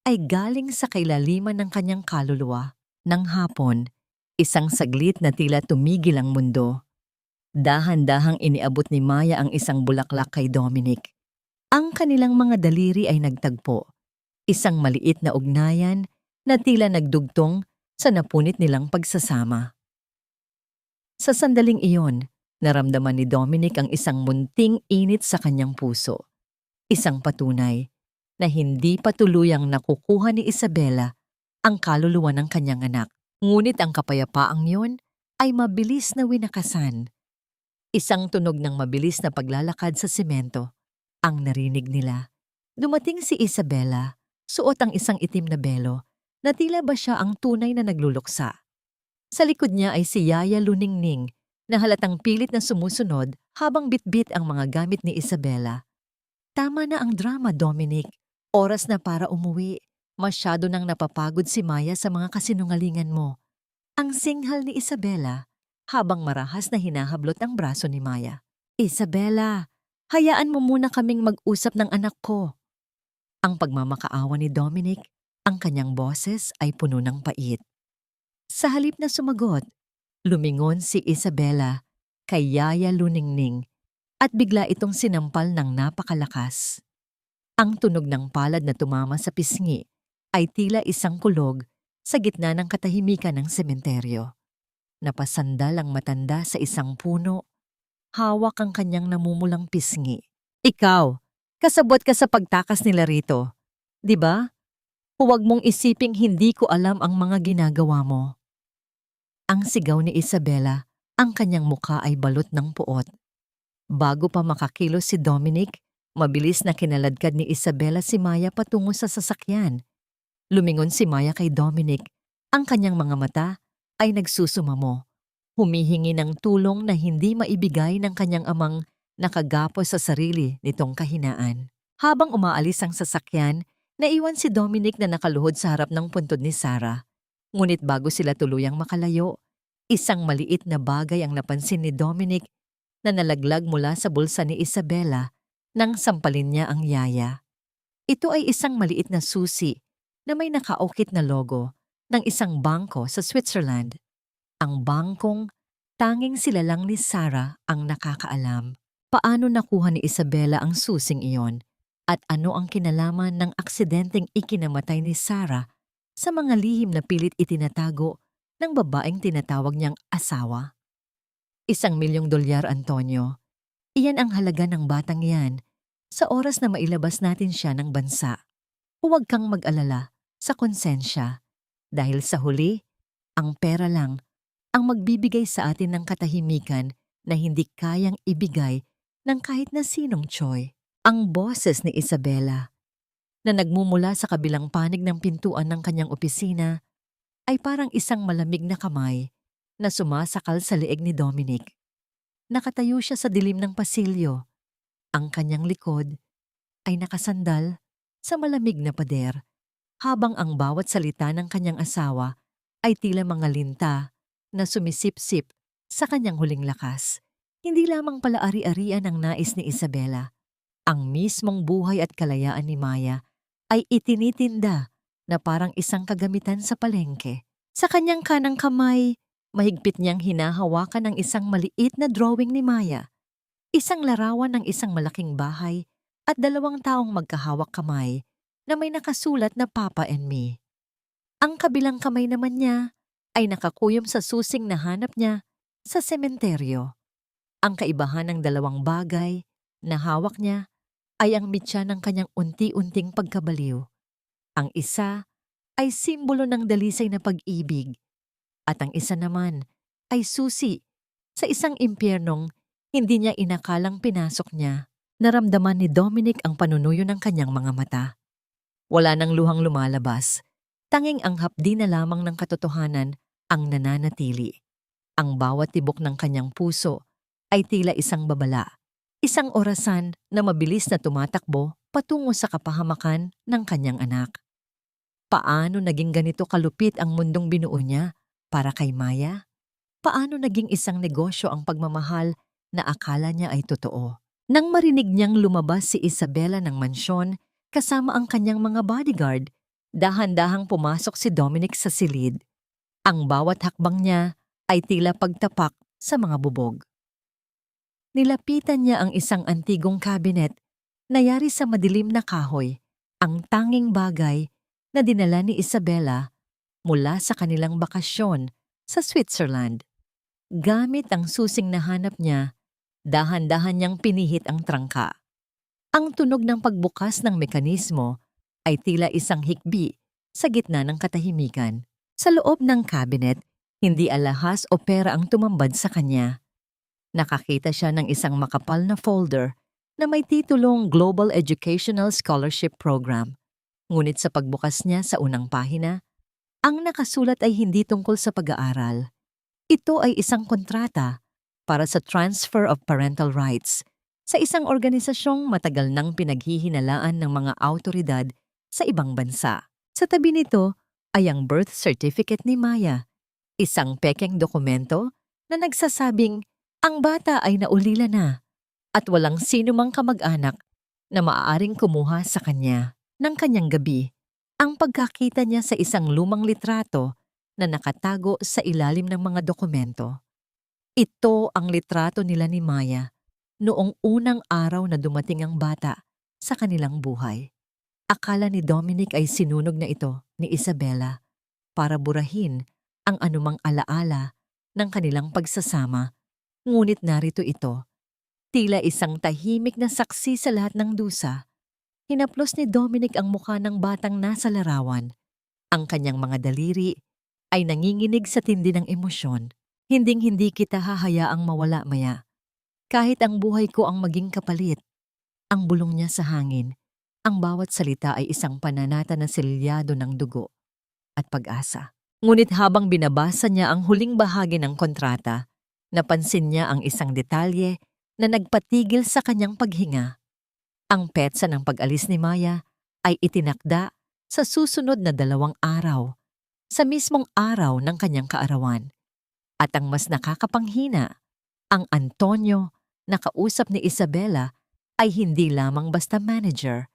[SPEAKER 1] ay galing sa kailaliman ng kanyang kaluluwa. Nang hapon, isang saglit na tila tumigil ang mundo. Dahan-dahang iniabot ni Maya ang isang bulaklak kay Dominic. Ang kanilang mga daliri ay nagtagpo. Isang maliit na ugnayan na tila nagdugtong sa napunit nilang pagsasama. Sa sandaling iyon, naramdaman ni Dominic ang isang munting init sa kanyang puso. Isang patunay na hindi pa tuluyang nakukuha ni Isabela ang kaluluwa ng kanyang anak. Ngunit ang kapayapaang yon ay mabilis na winakasan. Isang tunog ng mabilis na paglalakad sa semento ang narinig nila. Dumating si Isabela, suot ang isang itim na belo, na tila ba siya ang tunay na nagluluksa. Sa likod niya ay si Yaya Luningning na halatang pilit na sumusunod habang bitbit ang mga gamit ni Isabela. Tama na ang drama, Dominic. Oras na para umuwi. Masyado nang napapagod si Maya sa mga kasinungalingan mo. Ang singhal ni Isabela habang marahas na hinahablot ang braso ni Maya. Isabela, hayaan mo muna kaming mag-usap ng anak ko. Ang pagmamakaawa ni Dominic, ang kanyang boses ay puno ng pait. Sa halip na sumagot, lumingon si Isabela kay Yaya Luningning at bigla itong sinampal ng napakalakas. Ang tunog ng palad na tumama sa pisngi ay tila isang kulog sa gitna ng katahimikan ng sementeryo. Napasandal ang matanda sa isang puno, hawak ang kanyang namumulang pisngi. Ikaw, kasabot ka sa pagtakas nila rito, di ba? Huwag mong isiping hindi ko alam ang mga ginagawa mo. Ang sigaw ni Isabela, ang kanyang muka ay balot ng puot. Bago pa makakilos si Dominic, mabilis na kinaladkad ni Isabela si Maya patungo sa sasakyan. Lumingon si Maya kay Dominic, ang kanyang mga mata ay nagsusumamo. Humihingi ng tulong na hindi maibigay ng kanyang amang nakagapos sa sarili nitong kahinaan. Habang umaalis ang sasakyan, naiwan si Dominic na nakaluhod sa harap ng puntod ni Sarah. Ngunit bago sila tuluyang makalayo, isang maliit na bagay ang napansin ni Dominic na nalaglag mula sa bulsa ni Isabela nang sampalin niya ang yaya. Ito ay isang maliit na susi na may nakaukit na logo ng isang bangko sa Switzerland. Ang bangkong tanging sila lang ni Sarah ang nakakaalam. Paano nakuha ni Isabela ang susing iyon? At ano ang kinalaman ng aksidenteng ikinamatay ni Sarah sa mga lihim na pilit itinatago ng babaeng tinatawag niyang asawa? $1,000,000, Antonio. Iyan ang halaga ng batang yan sa oras na mailabas natin siya ng bansa. Huwag kang mag-alala sa konsensya dahil sa huli, ang pera lang ang magbibigay sa atin ng katahimikan na hindi kayang ibigay ng kahit na sinong tsoy. Ang boses ni Isabela na nagmumula sa kabilang panig ng pintuan ng kanyang opisina ay parang isang malamig na kamay na sumasakal sa leeg ni Dominic. Nakatayo siya sa dilim ng pasilyo. Ang kanyang likod ay nakasandal sa malamig na pader habang ang bawat salita ng kanyang asawa ay tila mga linta na sumisip-sip sa kanyang huling lakas. Hindi lamang pala ari-arian ang nais ni Isabela. Ang mismong buhay at kalayaan ni Maya ay itinitinda na parang isang kagamitan sa palengke. Sa kanyang kanang kamay, mahigpit niyang hinahawakan ang isang maliit na drawing ni Maya. Isang larawan ng isang malaking bahay at 2 taong magkahawak kamay na may nakasulat na Papa and Me. Ang kabilang kamay naman niya ay nakakuyom sa susing na hanap niya sa sementeryo. Ang kaibahan ng 2 bagay na hawak niya ay ang mitya ng kanyang unti-unting pagkabaliw. Ang isa ay simbolo ng dalisay na pag-ibig at ang isa naman ay susi sa isang impyernong hindi niya inakalang pinasok niya. Naramdaman ni Dominic ang panunuyo ng kanyang mga mata. Wala nang luhang lumalabas. Tanging ang hapdi na lamang ng katotohanan ang nananatili. Ang bawat tibok ng kanyang puso ay tila isang babala. Isang orasan na mabilis na tumatakbo patungo sa kapahamakan ng kanyang anak. Paano naging ganito kalupit ang mundong binuo niya para kay Maya? Paano naging isang negosyo ang pagmamahal na akala niya ay totoo? Nang marinig niyang lumabas si Isabela ng mansyon kasama ang kanyang mga bodyguard, dahan-dahang pumasok si Dominic sa silid. Ang bawat hakbang niya ay tila pagtapak sa mga bubog. Nilapitan niya ang isang antigong kabinet na yari sa madilim na kahoy, ang tanging bagay na dinala ni Isabela mula sa kanilang bakasyon sa Switzerland. Gamit ang susing nahanap niya, dahan-dahan niyang pinihit ang trangka. Ang tunog ng pagbukas ng mekanismo ay tila isang hikbi sa gitna ng katahimikan. Sa loob ng cabinet, hindi alahas o pera ang tumambad sa kanya. Nakakita siya ng isang makapal na folder na may titulong Global Educational Scholarship Program. Ngunit sa pagbukas niya sa unang pahina, ang nakasulat ay hindi tungkol sa pag-aaral. Ito ay isang kontrata para sa transfer of parental rights sa isang organisasyong matagal nang pinaghihinalaan ng mga awtoridad sa ibang bansa. Sa tabi nito ay ang birth certificate ni Maya, isang pekeng dokumento na nagsasabing ang bata ay naulila na at walang sino mang kamag-anak na maaaring kumuha sa kanya. ng kanyang gabi ang pagkakita niya sa isang lumang litrato na nakatago sa ilalim ng mga dokumento. Ito ang litrato nila ni Maya noong unang araw na dumating ang bata sa kanilang buhay. Akala ni Dominic ay sinunog na ito ni Isabela para burahin ang anumang alaala ng kanilang pagsasama, ngunit narito ito, tila isang tahimik na saksi sa lahat ng dusa. Hinaplos ni Dominic ang mukha ng batang nasa larawan. Ang kanyang mga daliri ay nanginginig sa tindi ng emosyon. Hinding-hindi kita hahayaang mawala, Maya. Kahit ang buhay ko ang maging kapalit. Ang bulong niya sa hangin. Ang bawat salita ay isang pananata na selyado ng dugo at pag-asa. Ngunit habang binabasa niya ang huling bahagi ng kontrata, napansin niya ang isang detalye na nagpatigil sa kanyang paghinga. Ang petsa ng pag-alis ni Maya ay itinakda sa susunod na 2 araw, sa mismong araw ng kanyang kaarawan. At ang mas nakakapanghina, ang Antonio na kausap ni Isabela ay hindi lamang basta manager.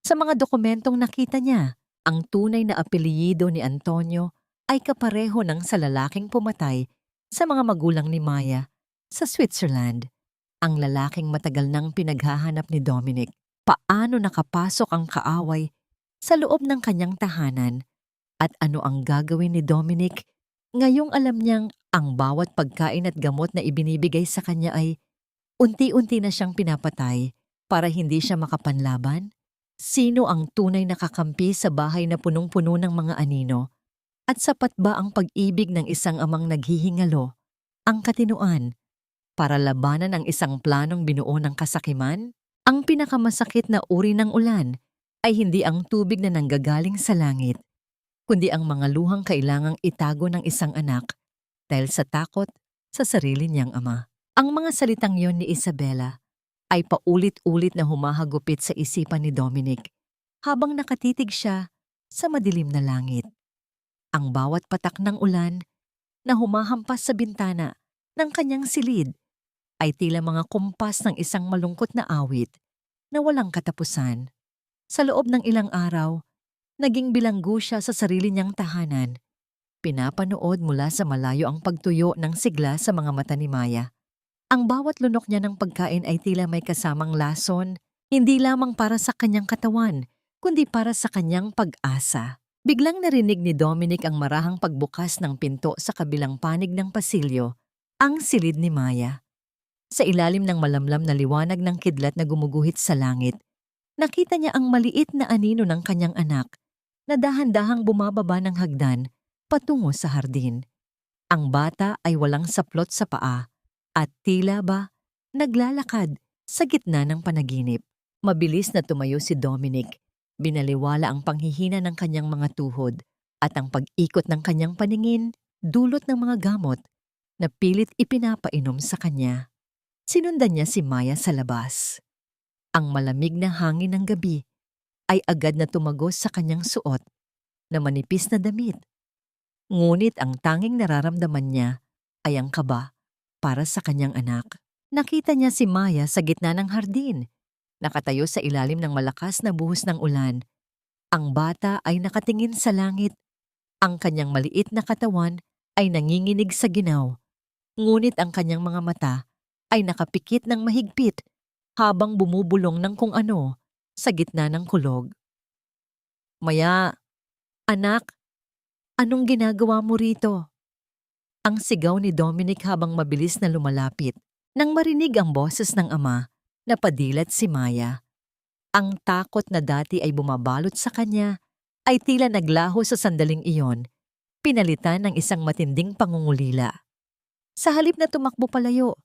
[SPEAKER 1] Sa mga dokumentong nakita niya, ang tunay na apelyido ni Antonio ay kapareho ng sa lalaking pumatay sa mga magulang ni Maya sa Switzerland. Ang lalaking matagal nang pinaghahanap ni Dominic. Paano nakapasok ang kaaway sa loob ng kanyang tahanan at ano ang gagawin ni Dominic ngayong alam niyang ang bawat pagkain at gamot na ibinibigay sa kanya ay unti-unti na siyang pinapatay para hindi siya makapanlaban? Sino ang tunay na kakampi sa bahay na punong-puno ng mga anino? At sapat ba ang pag-ibig ng isang amang naghihingalo, ang katinuan, para labanan ang isang planong binuo ng kasakiman? Ang pinakamasakit na uri ng ulan ay hindi ang tubig na nanggagaling sa langit, kundi ang mga luhang kailangang itago ng isang anak dahil sa takot sa sarili niyang ama. Ang mga salitang yon ni Isabela ay paulit-ulit na humahagupit sa isipan ni Dominic habang nakatitig siya sa madilim na langit. Ang bawat patak ng ulan na humahampas sa bintana ng kanyang silid ay tila mga kumpas ng isang malungkot na awit na walang katapusan. Sa loob ng ilang araw, naging bilanggo siya sa sarili niyang tahanan. Pinapanood mula sa malayo ang pagtuyo ng sigla sa mga mata ni Maya. Ang bawat lunok niya ng pagkain ay tila may kasamang lason, hindi lamang para sa kanyang katawan, kundi para sa kanyang pag-asa. Biglang narinig ni Dominic ang marahang pagbukas ng pinto sa kabilang panig ng pasilyo, ang silid ni Maya. Sa ilalim ng malamlam na liwanag ng kidlat na gumuguhit sa langit, nakita niya ang maliit na anino ng kanyang anak na dahan-dahang bumababa ng hagdan patungo sa hardin. Ang bata ay walang saplot sa paa at tila ba naglalakad sa gitna ng panaginip. Mabilis na tumayo si Dominic. Binaliwala ang panghihina ng kanyang mga tuhod at ang pag-ikot ng kanyang paningin dulot ng mga gamot na pilit ipinapainom sa kanya. Sinundan niya si Maya sa labas. Ang malamig na hangin ng gabi ay agad na tumagos sa kanyang suot na manipis na damit. Ngunit ang tanging nararamdaman niya ay ang kaba para sa kanyang anak. Nakita niya si Maya sa gitna ng hardin, nakatayo sa ilalim ng malakas na buhos ng ulan. Ang bata ay nakatingin sa langit. Ang kanyang maliit na katawan ay nanginginig sa ginaw. Ngunit ang kanyang mga mata ay nakapikit ng mahigpit habang bumubulong ng kung ano sa gitna ng kulog. Maya, anak, anong ginagawa mo rito? Ang sigaw ni Dominic habang mabilis na lumalapit. Nang marinig ang boses ng ama, napadilat si Maya. Ang takot na dati ay bumabalot sa kanya ay tila naglaho sa sandaling iyon, pinalitan ng isang matinding pangungulila. Sa halip na tumakbo palayo,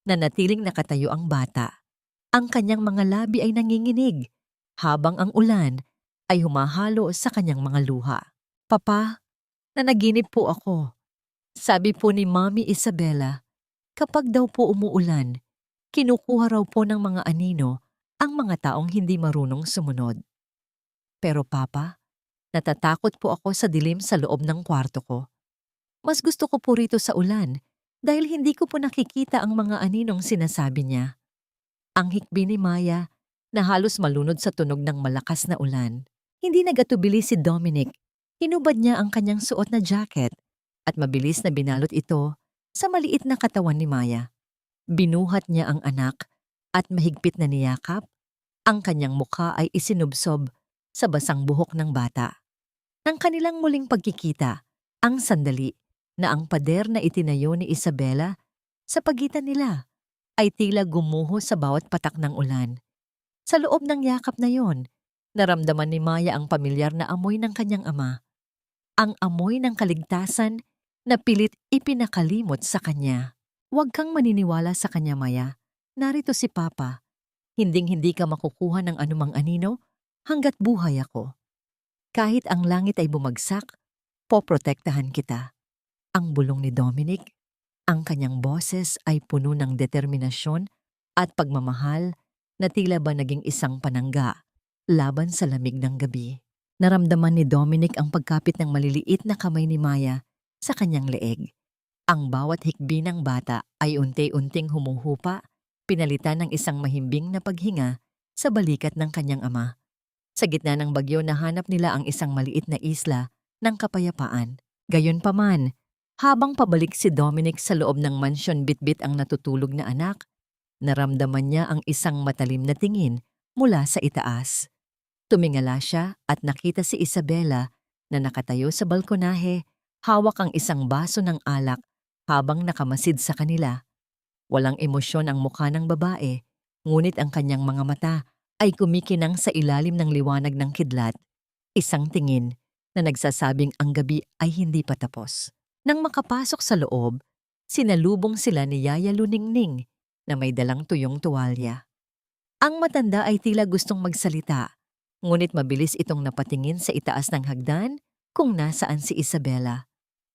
[SPEAKER 1] nanatiling nakatayo ang bata. Ang kanyang mga labi ay nanginginig, habang ang ulan ay humahalo sa kanyang mga luha. Papa, nanaginip po ako. Sabi po ni Mami Isabela, kapag daw po umuulan, kinukuha raw po ng mga anino ang mga taong hindi marunong sumunod. Pero Papa, natatakot po ako sa dilim sa loob ng kwarto ko. Mas gusto ko po rito sa ulan dahil hindi ko po nakikita ang mga aninong sinasabi niya. Ang hikbi ni Maya na halos malunod sa tunog ng malakas na ulan. Hindi nagatubili si Dominic. Hinubad niya ang kanyang suot na jacket at mabilis na binalot ito sa maliit na katawan ni Maya. Binuhat niya ang anak at mahigpit na niyakap. Ang kanyang mukha ay isinubsob sa basang buhok ng bata. Nang kanilang muling pagkikita, ang sandali na ang pader na itinayo ni Isabela sa pagitan nila ay tila gumuho sa bawat patak ng ulan. Sa loob ng yakap na yon, naramdaman ni Maya ang pamilyar na amoy ng kanyang ama. Ang amoy ng kaligtasan na pilit ipinakalimot sa kanya. Huwag kang maniniwala sa kanya, Maya. Narito si Papa. Hinding-hindi ka makukuha ng anumang anino hanggat buhay ako. Kahit ang langit ay bumagsak, poprotektahan kita. Ang bulong ni Dominic, ang kanyang boses ay puno ng determinasyon at pagmamahal na tila ba naging isang panangga laban sa lamig ng gabi. Naramdaman ni Dominic ang pagkapit ng maliliit na kamay ni Maya sa kanyang leeg. Ang bawat hikbi ng bata ay unti-unting humuhupa, pinalitan ng isang mahimbing na paghinga sa balikat ng kanyang ama. Sa gitna ng bagyo nahanap nila ang isang maliit na isla ng kapayapaan. Gayunpaman, habang pabalik si Dominic sa loob ng mansyon bitbit ang natutulog na anak, naramdaman niya ang isang matalim na tingin mula sa itaas. Tumingala siya at nakita si Isabela na nakatayo sa balkonahe, hawak ang isang baso ng alak habang nakamasid sa kanila. Walang emosyon ang mukha ng babae, ngunit ang kanyang mga mata ay kumikinang sa ilalim ng liwanag ng kidlat, isang tingin na nagsasabing ang gabi ay hindi pa tapos. Nang makapasok sa loob, sinalubong sila ni Yaya Luningning na may dalang tuyong tuwalya. Ang matanda ay tila gustong magsalita, ngunit mabilis itong napatingin sa itaas ng hagdan kung nasaan si Isabela.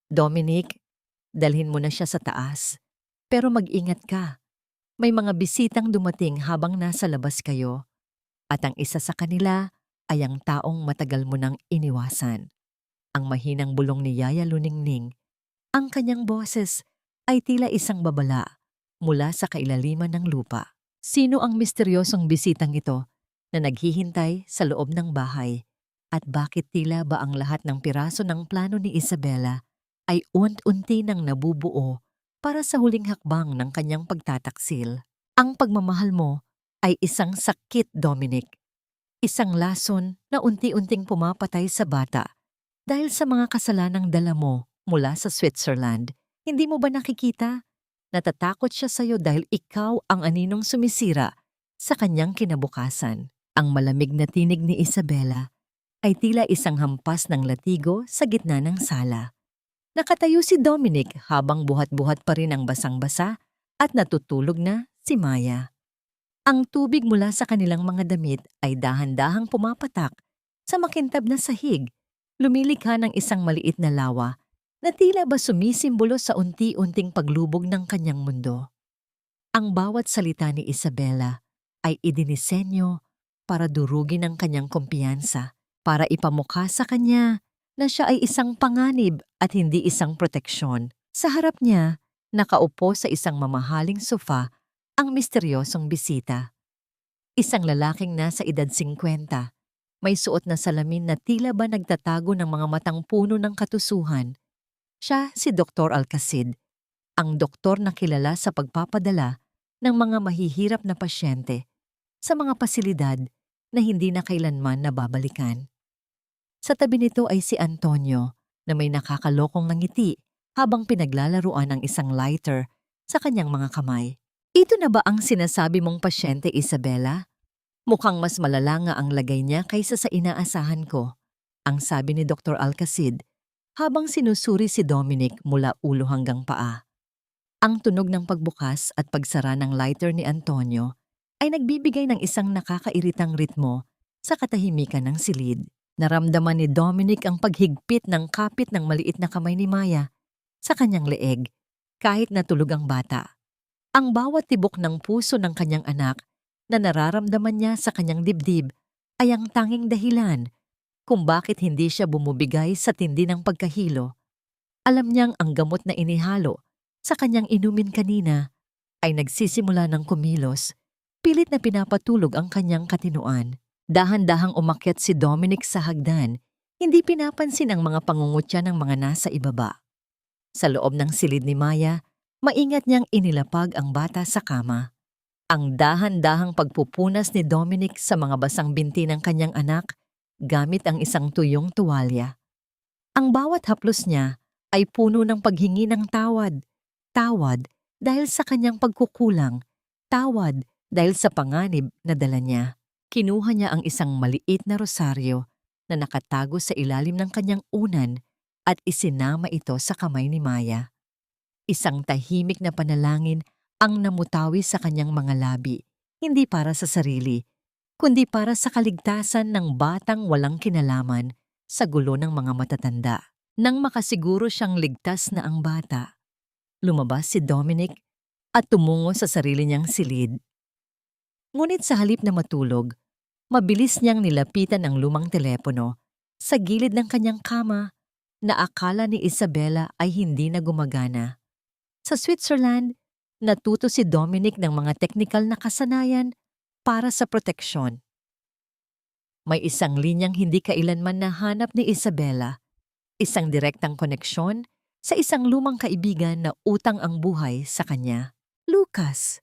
[SPEAKER 1] Dominic, dalhin mo na siya sa taas, pero mag-ingat ka. May mga bisitang dumating habang nasa labas kayo. At ang isa sa kanila ay ang taong matagal mo nang iniwasan. Ang mahinang bulong ni Yaya Luningning. Ang kanyang boses ay tila isang babala mula sa kailaliman ng lupa. Sino ang misteryosong bisitang ito na naghihintay sa loob ng bahay? At bakit tila ba ang lahat ng piraso ng plano ni Isabela ay unti-unti nang nabubuo para sa huling hakbang ng kanyang pagtataksil? Ang pagmamahal mo ay isang sakit, Dominic. Isang lason na unti-unting pumapatay sa bata dahil sa mga kasalanang dala mo mula sa Switzerland. Hindi mo ba nakikita? Natatakot siya sa'yo dahil ikaw ang aninong sumisira sa kanyang kinabukasan. Ang malamig na tinig ni Isabela ay tila isang hampas ng latigo sa gitna ng sala. Nakatayo si Dominic habang buhat-buhat pa rin ang basang-basa at natutulog na si Maya. Ang tubig mula sa kanilang mga damit ay dahan-dahang pumapatak sa makintab na sahig, lumilikha ng isang maliit na lawa na tila ba sumisimbolo sa unti-unting paglubog ng kanyang mundo. Ang bawat salita ni Isabela ay idinisenyo para durugin ang kanyang kumpiyansa, para ipamukha sa kanya na siya ay isang panganib at hindi isang proteksyon. Sa harap niya, nakaupo sa isang mamahaling sofa ang misteryosong bisita. Isang lalaking nasa edad 50, may suot na salamin na tila ba nagtatago ng mga matang puno ng katusuhan. Siya si Dr. Alcacid, ang doktor na kilala sa pagpapadala ng mga mahihirap na pasyente sa mga pasilidad na hindi na kailanman nababalikan. Sa tabi nito ay si Antonio na may nakakalokong ngiti habang pinaglalaruan ang isang lighter sa kanyang mga kamay. Ito na ba ang sinasabi mong pasyente, Isabela? Mukhang mas malala nga ang lagay niya kaysa sa inaasahan ko, ang sabi ni Dr. Alcacid habang sinusuri si Dominic mula ulo hanggang paa. Ang tunog ng pagbukas at pagsara ng lighter ni Antonio ay nagbibigay ng isang nakakairitang ritmo sa katahimikan ng silid. Naramdaman ni Dominic ang paghigpit ng kapit ng maliit na kamay ni Maya sa kanyang leeg kahit natulog ang bata. Ang bawat tibok ng puso ng kanyang anak na nararamdaman niya sa kanyang dibdib ay ang tanging dahilan kung bakit hindi siya bumubigay sa tindi ng pagkahilo. Alam niyang ang gamot na inihalo sa kanyang inumin kanina ay nagsisimula ng kumilos, pilit na pinapatulog ang kanyang katinuan. Dahan-dahang umakyat si Dominic sa hagdan, hindi pinapansin ang mga pangungutya ng mga nasa ibaba. Sa loob ng silid ni Maya, maingat niyang inilapag ang bata sa kama. Ang dahan-dahang pagpupunas ni Dominic sa mga basang binti ng kanyang anak gamit ang isang tuyong tuwalya. Ang bawat haplos niya ay puno ng paghingi ng tawad. Tawad dahil sa kanyang pagkukulang. Tawad dahil sa panganib na dala niya. Kinuha niya ang isang maliit na rosaryo na nakatago sa ilalim ng kanyang unan at isinama ito sa kamay ni Maya. Isang tahimik na panalangin ang namutawi sa kanyang mga labi, hindi para sa sarili, kundi para sa kaligtasan ng batang walang kinalaman sa gulo ng mga matatanda. Nang makasiguro siyang ligtas na ang bata, lumabas si Dominic at tumungo sa sarili niyang silid. Ngunit sa halip na matulog, mabilis niyang nilapitan ang lumang telepono sa gilid ng kanyang kama na akala ni Isabela ay hindi na gumagana. Sa Switzerland, natuto si Dominic ng mga teknikal na kasanayan para sa proteksyon. May isang linyang hindi kailanman nahanap ni Isabela, isang direktang koneksyon sa isang lumang kaibigan na utang ang buhay sa kanya. Lucas,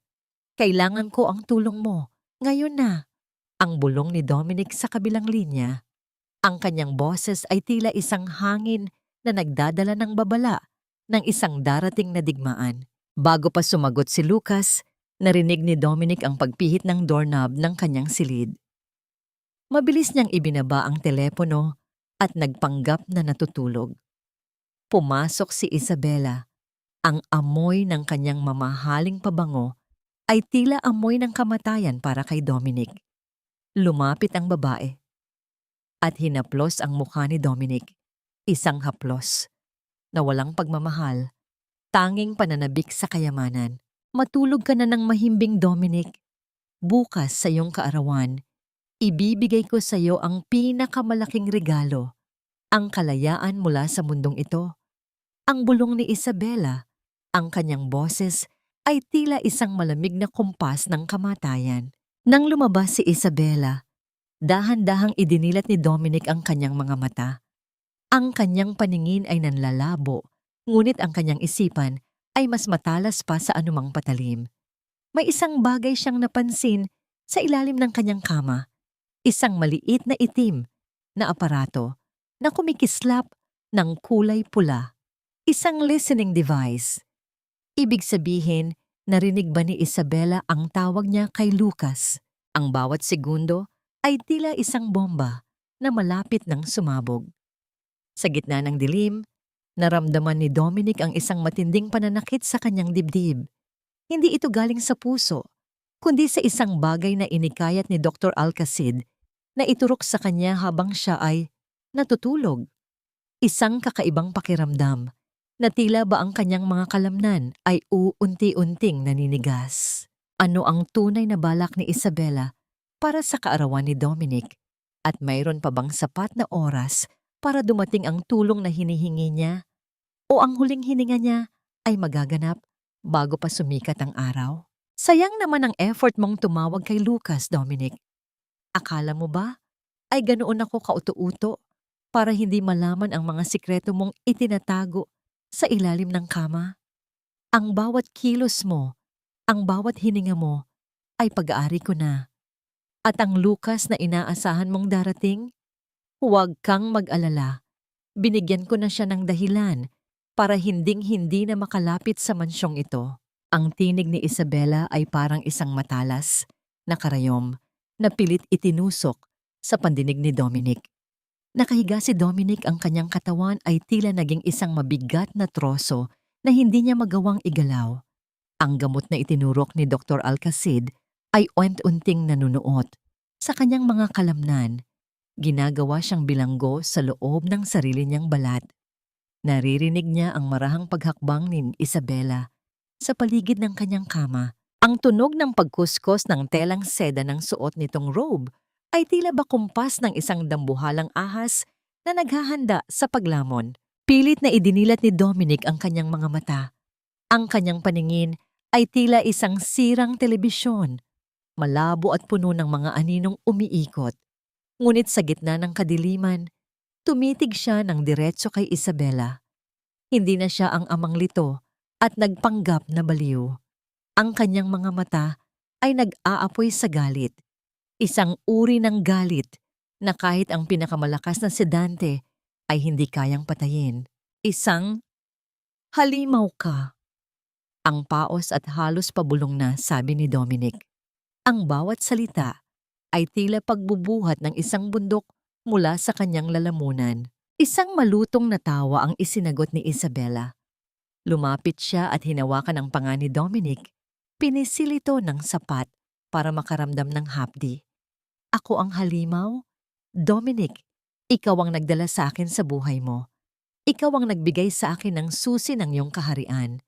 [SPEAKER 1] kailangan ko ang tulong mo. Ngayon na. Ang bulong ni Dominic sa kabilang linya. Ang kanyang boses ay tila isang hangin na nagdadala ng babala ng isang darating na digmaan. Bago pa sumagot si Lucas, narinig ni Dominic ang pagpihit ng doorknob ng kanyang silid. Mabilis niyang ibinaba ang telepono at nagpanggap na natutulog. Pumasok si Isabela. Ang amoy ng kanyang mamahaling pabango ay tila amoy ng kamatayan para kay Dominic. Lumapit ang babae at hinaplos ang mukha ni Dominic. Isang haplos na walang pagmamahal, tanging pananabik sa kayamanan. Matulog ka na ng mahimbing, Dominic. Bukas sa iyong kaarawan, ibibigay ko sa iyo ang pinakamalaking regalo, ang kalayaan mula sa mundong ito. Ang bulong ni Isabela, ang kanyang boses ay tila isang malamig na kumpas ng kamatayan. Nang lumabas si Isabela, dahan-dahang idinilat ni Dominic ang kanyang mga mata. Ang kanyang paningin ay nanlalabo, ngunit ang kanyang isipan ay mas matalas pa sa anumang patalim. May isang bagay siyang napansin sa ilalim ng kanyang kama, isang maliit na itim na aparato na kumikislap ng kulay pula, isang listening device. Ibig sabihin, narinig ba ni Isabela ang tawag niya kay Lucas? Ang bawat segundo ay tila isang bomba na malapit ng sumabog. Sa gitna ng dilim, naramdaman ni Dominic ang isang matinding pananakit sa kanyang dibdib. Hindi ito galing sa puso, kundi sa isang bagay na inikayat ni Dr. Alcacid na iturok sa kanya habang siya ay natutulog. Isang kakaibang pakiramdam na tila ba ang kanyang mga kalamnan ay uunti-unting naninigas. Ano ang tunay na balak ni Isabela para sa kaarawan ni Dominic? At mayroon pa bang sapat na oras para dumating ang tulong na hinihingi niya? O ang huling hininga niya ay magaganap bago pa sumikat ang araw? Sayang naman ang effort mong tumawag kay Lucas, Dominic. Akala mo ba ay ganoon ako kauto-uto para hindi malaman ang mga sikreto mong itinatago sa ilalim ng kama? Ang bawat kilos mo, ang bawat hininga mo ay pag-aari ko na. At ang Lucas na inaasahan mong darating, huwag kang mag-alala. Binigyan ko na siya ng dahilan para hinding-hindi na makalapit sa mansyong ito. Ang tinig ni Isabela ay parang isang matalas na karayom na pilit itinusok sa pandinig ni Dominic. Nakahiga si Dominic, ang kanyang katawan ay tila naging isang mabigat na troso na hindi niya magawang igalaw. Ang gamot na itinurok ni Dr. Alcacid ay unti-unting nanunuot sa kanyang mga kalamnan. Ginagawa siyang bilanggo sa loob ng sarili niyang balat. Naririnig niya ang marahang paghakbang ni Isabela sa paligid ng kanyang kama. Ang tunog ng pagkuskos ng telang seda ng suot nitong robe ay tila ba kumpas ng isang dambuhalang ahas na naghahanda sa paglamon. Pilit na idinilat ni Dominic ang kanyang mga mata. Ang kanyang paningin ay tila isang sirang telebisyon, malabo at puno ng mga aninong umiikot. Ngunit sa gitna ng kadiliman, tumitig siya ng diretso kay Isabela. Hindi na siya ang amang lito at nagpanggap na baliw. Ang kanyang mga mata ay nag-aapoy sa galit. Isang uri ng galit na kahit ang pinakamalakas na sedante ay hindi kayang patayin. Isang halimaw ka. Ang paos at halos pabulong na sabi ni Dominic. Ang bawat salita ay tila pagbubuhat ng isang bundok mula sa kanyang lalamunan. Isang malutong na tawa ang isinagot ni Isabela. Lumapit siya at hinawakan ang panga ni Dominic. Pinisil ito ng sapat para makaramdam ng hapdi. Ako ang halimaw? Dominic, ikaw ang nagdala sa akin sa buhay mo. Ikaw ang nagbigay sa akin ng susi ng iyong kaharian.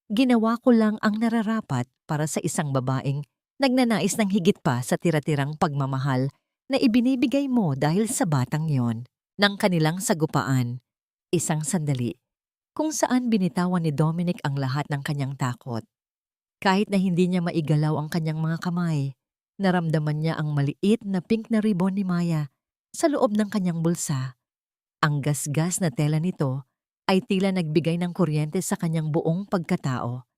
[SPEAKER 1] Ginawa ko lang ang nararapat para sa isang babaeng nagnanais ng higit pa sa tira-tirang pagmamahal na ibinibigay mo dahil sa batang yon. Ng kanilang sagupaan, isang sandali, kung saan binitawan ni Dominic ang lahat ng kanyang takot. Kahit na hindi niya maigalaw ang kanyang mga kamay, naramdaman niya ang maliit na pink na ribbon ni Maya sa loob ng kanyang bulsa. Ang gasgas na tela nito ay tila nagbigay ng kuryente sa kanyang buong pagkatao.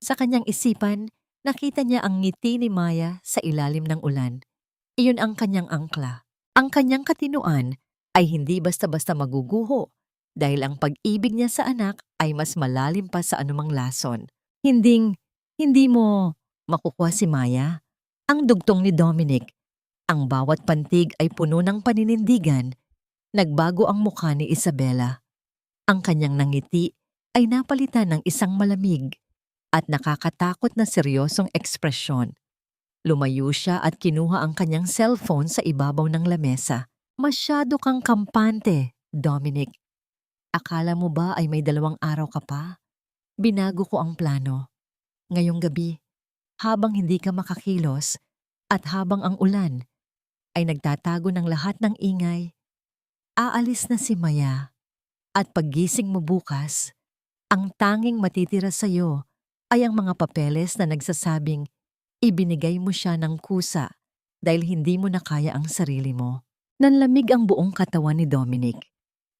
[SPEAKER 1] Sa kanyang isipan, nakita niya ang ngiti ni Maya sa ilalim ng ulan. Iyon ang kanyang angkla. Ang kanyang katinuan ay hindi basta-basta maguguho dahil ang pag-ibig niya sa anak ay mas malalim pa sa anumang lason. Hindi mo makukuha si Maya. Ang dugtong ni Dominic. Ang bawat pantig ay puno ng paninindigan. Nagbago ang mukha ni Isabela. Ang kanyang nangiti ay napalitan ng isang malamig at nakakatakot na seryosong ekspresyon. Lumayo siya at kinuha ang kanyang cellphone sa ibabaw ng lamesa. Masyado kang kampante, Dominic. Akala mo ba ay may 2 araw ka pa? Binago ko ang plano. Ngayong gabi, habang hindi ka makakilos at habang ang ulan ay nagtatago ng lahat ng ingay, aalis na si Maya. At paggising mo bukas, ang tanging matitira sa'yo ay ang mga papeles na nagsasabing ibinigay mo siya ng kusa dahil hindi mo na kaya ang sarili mo. Nanlamig ang buong katawan ni Dominic.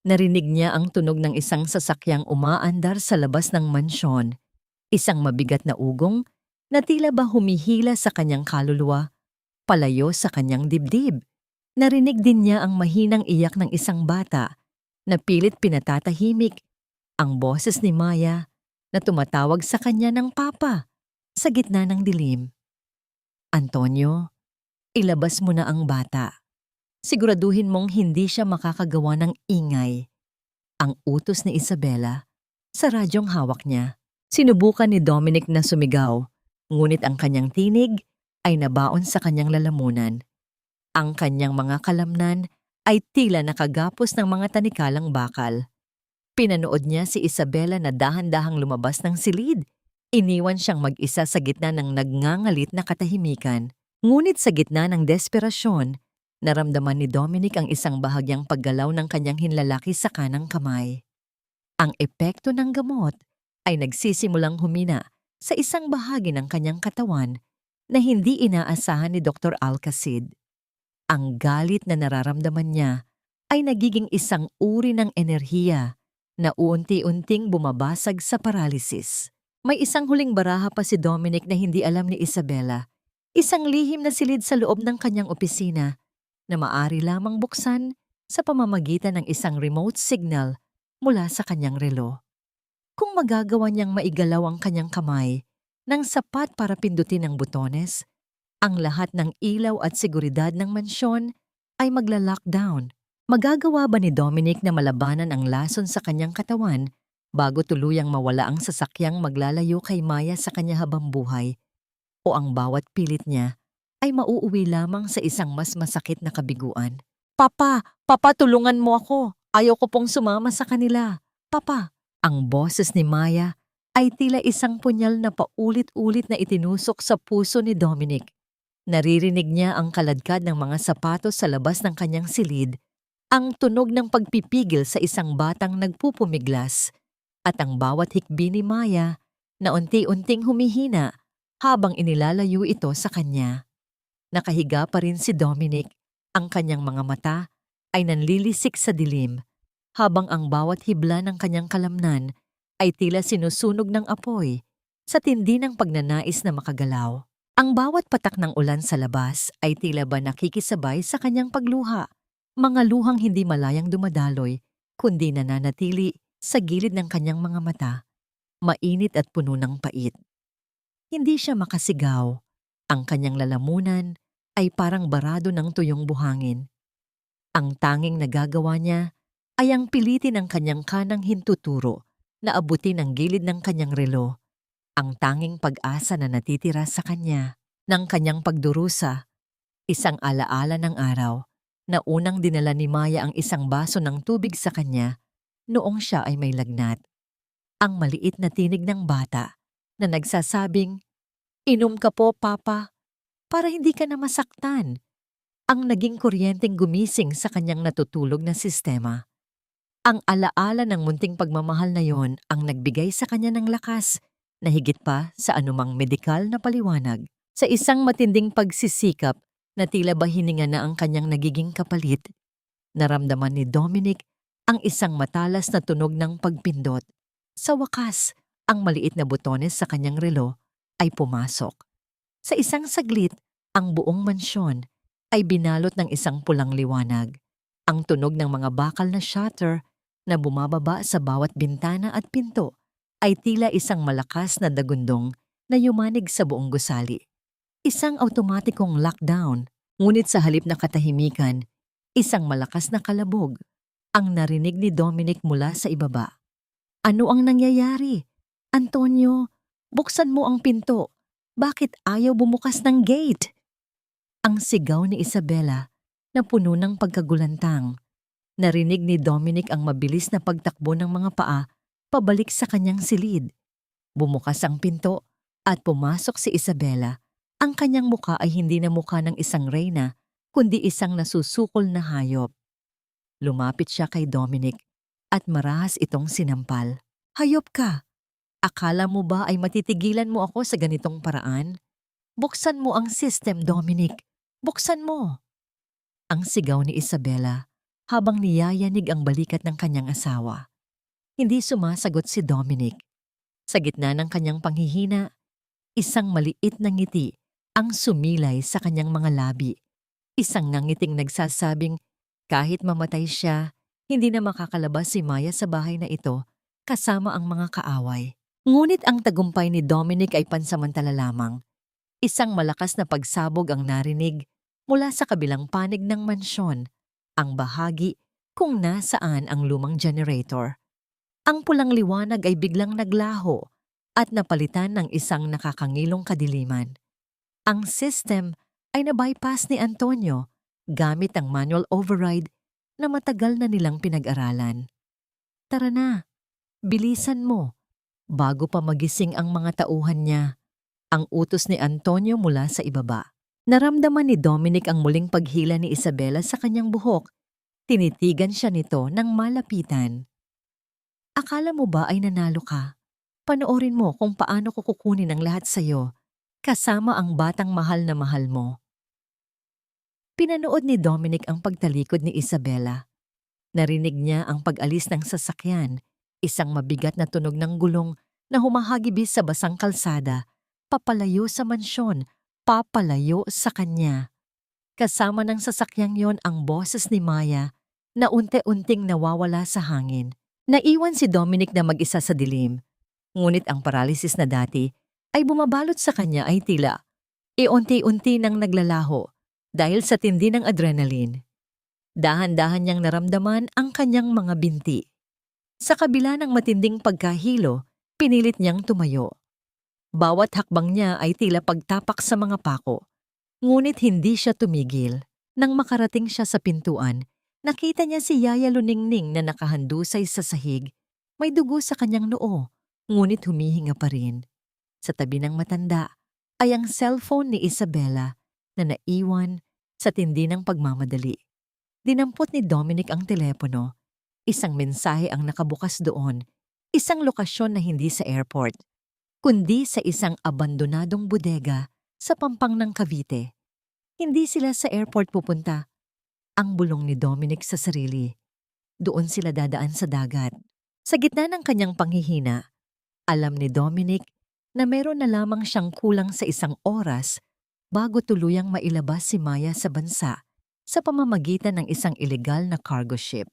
[SPEAKER 1] Narinig niya ang tunog ng isang sasakyang umaandar sa labas ng mansyon. Isang mabigat na ugong na tila ba humihila sa kanyang kaluluwa, palayo sa kanyang dibdib. Narinig din niya ang mahinang iyak ng isang bata na pilit pinatatahimik, ang boses ni Maya na tumatawag sa kanya ng papa sa gitna ng dilim. Antonio, ilabas mo na ang bata. Siguraduhin mong hindi siya makakagawa ng ingay. Ang utos ni Isabela sa radyong hawak niya. Sinubukan ni Dominic na sumigaw, ngunit ang kanyang tinig ay nabaon sa kanyang lalamunan. Ang kanyang mga kalamnan ay tila nakagapos ng mga tanikalang bakal. Pinanood niya si Isabela na dahan-dahang lumabas ng silid. Iniwan siyang mag-isa sa gitna ng nagngangalit na katahimikan. Ngunit sa gitna ng desperasyon, naramdaman ni Dominic ang isang bahagyang paggalaw ng kanyang hinlalaki sa kanang kamay. Ang epekto ng gamot ay nagsisimulang humina sa isang bahagi ng kanyang katawan na hindi inaasahan ni Dr. Alcacid. Ang galit na nararamdaman niya ay nagiging isang uri ng enerhiya na uunti-unting bumabasag sa paralysis. May isang huling baraha pa si Dominic na hindi alam ni Isabela. Isang lihim na silid sa loob ng kanyang opisina na maaari lamang buksan sa pamamagitan ng isang remote signal mula sa kanyang relo. Kung magagawa niyang maigalaw ang kanyang kamay ng sapat para pindutin ang butones, ang lahat ng ilaw at seguridad ng mansyon ay magla-lockdown. Magagawa ba ni Dominic na malabanan ang lason sa kanyang katawan bago tuluyang mawala ang sasakyang maglalayo kay Maya sa kanya habang buhay? O ang bawat pilit niya ay mauuwi lamang sa isang mas masakit na kabiguan? Papa, tulungan mo ako. Ayaw ko pong sumama sa kanila. Papa. Ang boses ni Maya ay tila isang punyal na paulit-ulit na itinusok sa puso ni Dominic. Naririnig niya ang kaladkad ng mga sapatos sa labas ng kanyang silid, ang tunog ng pagpipigil sa isang batang nagpupumiglas, at ang bawat hikbi ni Maya na unti-unting humihina habang inilalayo ito sa kanya. Nakahiga pa rin si Dominic, Ang kanyang mga mata ay nanlilisik sa dilim, habang ang bawat hibla ng kanyang kalamnan ay tila sinusunog ng apoy sa tindi ng pagnanais na makagalaw. Ang bawat patak ng ulan sa labas ay tila ba nakikisabay sa kanyang pagluha, mga luhang hindi malayang dumadaloy, kundi nananatili sa gilid ng kanyang mga mata, mainit at puno ng pait. Hindi siya makasigaw. Ang kanyang lalamunan ay parang barado ng tuyong buhangin. Ang tanging nagagawa niya ay ang pilitin ang kanyang kanang hintuturo na abutin ang gilid ng kanyang relo, ang tanging pag-asa na natitira sa kanya ng kanyang pagdurusa, isang alaala ng araw na unang dinala ni Maya ang isang baso ng tubig sa kanya noong siya ay may lagnat. Ang maliit na tinig ng bata na nagsasabing, "Inom ka po, Papa, para hindi ka na masaktan," ang naging kuryenteng gumising sa kanyang natutulog na sistema. Ang alaala ng munting pagmamahal na yon ang nagbigay sa kanya ng lakas na higit pa sa anumang medikal na paliwanag. Sa isang matinding pagsisikap na tila ba hininga na ang kanyang nagiging kapalit, naramdaman ni Dominic ang isang matalas na tunog ng pagpindot. Sa wakas, ang maliit na butones sa kanyang relo ay pumasok. Sa isang saglit, ang buong mansyon ay binalot ng isang pulang liwanag. Ang tunog ng mga bakal na shutter na bumababa sa bawat bintana at pinto ay tila isang malakas na dagundong na yumanig sa buong gusali. Isang automatikong lockdown, ngunit sa halip na katahimikan, isang malakas na kalabog ang narinig ni Dominic mula sa ibaba. "Ano ang nangyayari? Antonio, buksan mo ang pinto. Bakit ayaw bumukas ng gate?" Ang sigaw ni Isabela na puno ng pagkagulantang. Narinig ni Dominic ang mabilis na pagtakbo ng mga paa pabalik sa kanyang silid. Bumukas ang pinto at pumasok si Isabela. Ang kanyang muka ay hindi na muka ng isang reyna, kundi isang nasusukol na hayop. Lumapit siya kay Dominic at marahas itong sinampal. "Hayop ka! Akala mo ba ay matitigilan mo ako sa ganitong paraan? Buksan mo ang system, Dominic. Buksan mo!" Ang sigaw ni Isabela habang niyayanig ang balikat ng kanyang asawa. Hindi sumasagot si Dominic. Sa gitna ng kanyang panghihina, isang maliit na ngiti ang sumilay sa kanyang mga labi. Isang ngangiting nagsasabing kahit mamatay siya, hindi na makakalabas si Maya sa bahay na ito kasama ang mga kaaway. Ngunit ang tagumpay ni Dominic ay pansamantala lamang. Isang malakas na pagsabog ang narinig mula sa kabilang panig ng mansyon, ang bahagi kung nasaan ang lumang generator. Ang pulang liwanag ay biglang naglaho at napalitan ng isang nakakangilong kadiliman. Ang system ay na-bypass ni Antonio gamit ang manual override na matagal na nilang pinag-aralan. "Tara na, bilisan mo," bago pa magising ang mga tauhan niya. Ang utos ni Antonio mula sa ibaba. Naramdaman ni Dominic ang muling paghila ni Isabela sa kanyang buhok. Tinitigan siya nito ng malapitan. "Akala mo ba ay nanalo ka? Panoorin mo kung paano ko kukunin ang lahat sa'yo, kasama ang batang mahal na mahal mo." Pinanood ni Dominic ang pagtalikod ni Isabela. Narinig niya ang pag-alis ng sasakyan, isang mabigat na tunog ng gulong na humahagibis sa basang kalsada, papalayo sa mansyon, papalayo sa kanya. Kasama ng sasakyang yon ang boses ni Maya na unti-unting nawawala sa hangin. Naiwan si Dominic na mag-isa sa dilim. Ngunit ang paralysis na dati ay bumabalot sa kanya ay tila iunti-unti nang naglalaho dahil sa tindi ng adrenaline. Dahan-dahan niyang naramdaman ang kanyang mga binti. Sa kabila ng matinding pagkahilo, pinilit niyang tumayo. Bawat hakbang niya ay tila pagtapak sa mga pako. Ngunit hindi siya tumigil. Nang makarating siya sa pintuan, nakita niya si Yaya Luningning na nakahandusay sa sahig. May dugo sa kanyang noo, ngunit humihinga pa rin. Sa tabi ng matanda ay ang cellphone ni Isabela na naiwan sa tindi ng pagmamadali. Dinampot ni Dominic ang telepono. Isang mensahe ang nakabukas doon, isang lokasyon na hindi sa airport, kundi sa isang abandonadong bodega sa pampang ng Cavite. Hindi sila sa airport pupunta. ang bulong ni Dominic sa sarili. Doon sila dadaan sa dagat. Sa gitna ng kanyang panghihina, alam ni Dominic na meron na lamang siyang kulang sa 1 oras bago tuluyang mailabas si Maya sa bansa sa pamamagitan ng isang ilegal na cargo ship.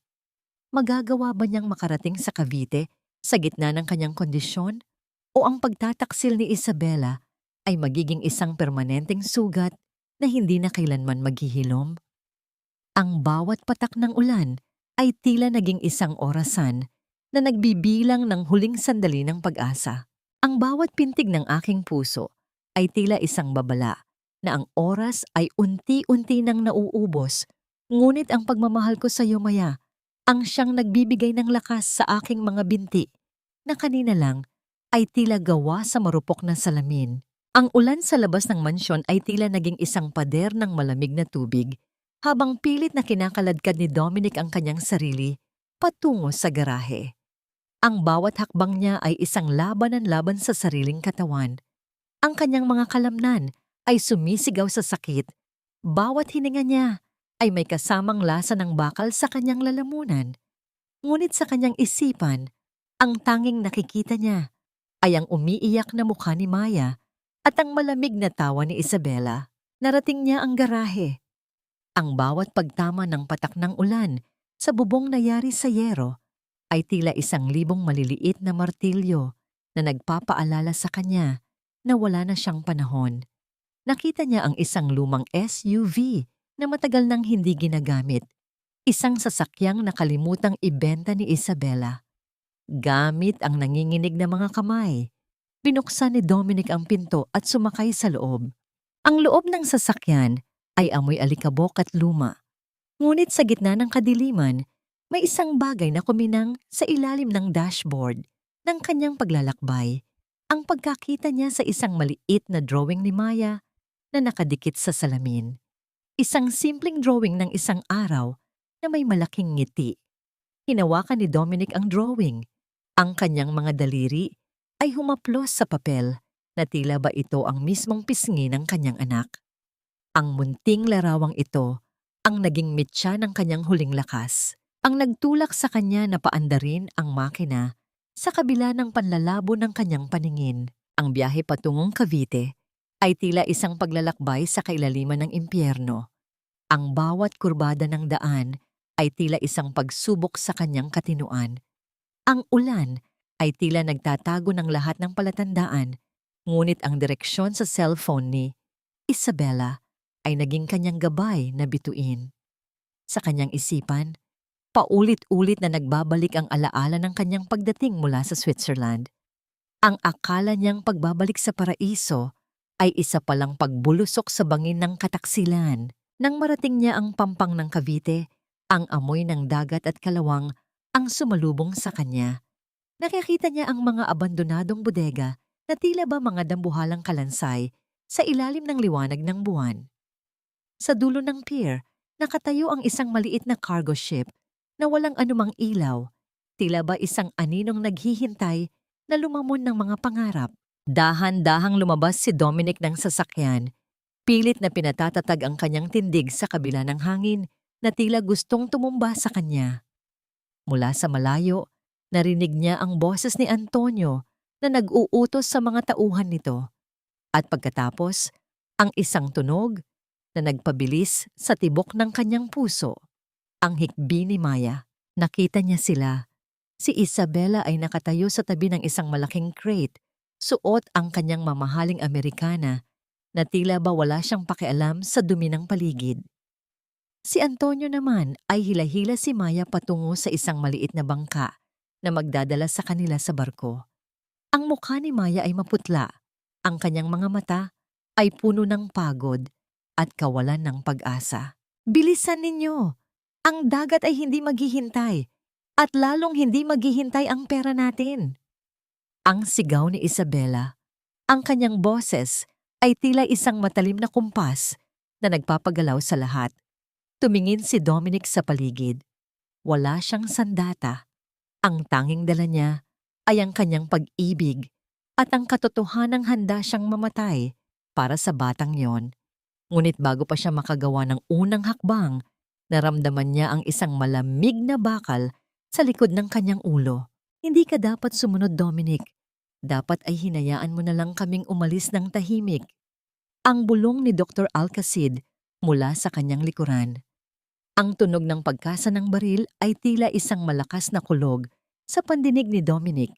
[SPEAKER 1] Magagawa ba niyang makarating sa Cavite sa gitna ng kanyang kondisyon? O ang pagtataksil ni Isabela ay magiging isang permanenteng sugat na hindi na kailanman maghihilom? Ang bawat patak ng ulan ay tila naging isang orasan na nagbibilang ng huling sandali ng pag-asa. Ang bawat pintig ng aking puso ay tila isang babala na ang oras ay unti-unti nang nauubos, ngunit ang pagmamahal ko sa iyo, Maya, ang siyang nagbibigay ng lakas sa aking mga binti na kanina lang ay tila gawa sa marupok na salamin. Ang ulan sa labas ng mansyon ay tila naging isang pader ng malamig na tubig habang pilit na kinakaladkad ni Dominic ang kanyang sarili patungo sa garahe. Ang bawat hakbang niya ay isang labanan laban sa sariling katawan. Ang kanyang mga kalamnan ay sumisigaw sa sakit. Bawat hininga niya ay may kasamang lasa ng bakal sa kanyang lalamunan. Ngunit sa kanyang isipan, ang tanging nakikita niya ay ang umiiyak na mukha ni Maya at ang malamig na tawa ni Isabela. Narating niya ang garahe. Ang bawat pagtama ng patak ng ulan sa bubong na yari sa yero ay tila 1,000 maliliit na martilyo na nagpapaalala sa kanya na wala na siyang panahon. Nakita niya ang isang lumang SUV na matagal nang hindi ginagamit. Isang sasakyang nakalimutang ibenta ni Isabela. Gamit ang nanginginig na mga kamay, binuksan ni Dominic ang pinto at sumakay sa loob. Ang loob ng sasakyan ay amoy alikabok at luma. Ngunit sa gitna ng kadiliman, may isang bagay na kuminang sa ilalim ng dashboard ng kanyang paglalakbay. Ang pagkakita niya sa isang maliit na drawing ni Maya na nakadikit sa salamin. Isang simpleng drawing ng isang araw na may malaking ngiti. Hinawakan ni Dominic ang drawing. Ang kanyang mga daliri ay humaplos sa papel na tila ba ito ang mismong pisngi ng kanyang anak. Ang munting larawang ito ang naging mitya ng kanyang huling lakas. Ang nagtulak sa kanya na paandarin ang makina sa kabila ng panlalabo ng kanyang paningin. Ang biyahe patungong Cavite ay tila isang paglalakbay sa kailaliman ng impyerno. Ang bawat kurbada ng daan ay tila isang pagsubok sa kanyang katinuan. Ang ulan ay tila nagtatago ng lahat ng palatandaan, ngunit ang direksyon sa cellphone ni Isabela ay naging kanyang gabay na bituin. Sa kanyang isipan, paulit-ulit na nagbabalik ang alaala ng kanyang pagdating mula sa Switzerland. Ang akala niyang pagbabalik sa paraiso ay isa palang pagbulusok sa bangin ng kataksilan. Nang marating niya ang pampang ng Cavite, ang amoy ng dagat at kalawang ang sumalubong sa kanya. Nakikita niya ang mga abandonadong bodega na tila ba mga dambuhalang kalansay sa ilalim ng liwanag ng buwan. Sa dulo ng pier, nakatayo ang isang maliit na cargo ship na walang anumang ilaw, tila ba isang aninong naghihintay na lumamon ng mga pangarap. Dahan-dahang lumabas si Dominic ng sasakyan. Pilit na pinatatatag ang kanyang tindig sa kabila ng hangin na tila gustong tumumba sa kanya. Mula sa malayo, narinig niya ang boses ni Antonio na nag-uutos sa mga tauhan nito. At pagkatapos, ang isang tunog na nagpabilis sa tibok ng kanyang puso. Ang hikbi ni Maya. Nakita niya sila. Si Isabela ay nakatayo sa tabi ng isang malaking crate, suot ang kanyang mamahaling Amerikana na tila ba wala siyang pakialam sa dumi ng paligid. Si Antonio naman ay hila-hila si Maya patungo sa isang maliit na bangka na magdadala sa kanila sa barko. Ang mukha ni Maya ay maputla. Ang kanyang mga mata ay puno ng pagod at kawalan ng pag-asa. Bilisan ninyo! Ang dagat ay hindi maghihintay at lalong hindi maghihintay ang pera natin. Ang sigaw ni Isabela, ang kanyang boses ay tila isang matalim na kumpas na nagpapagalaw sa lahat. Tumingin si Dominic sa paligid. Wala siyang sandata. Ang tanging dala niya ay ang kanyang pag-ibig at ang katotohanang handa siyang mamatay para sa batang yon. Ngunit bago pa siya makagawa ng unang hakbang, Naramdaman niya ang isang malamig na bakal sa likod ng kanyang ulo. Hindi ka dapat sumunod, Dominic. Dapat ay hinayaan mo na lang kaming umalis ng tahimik. Ang bulong ni Dr. Alcacid mula sa kanyang likuran. Ang tunog ng pagkasa ng baril ay tila isang malakas na kulog sa pandinig ni Dominic,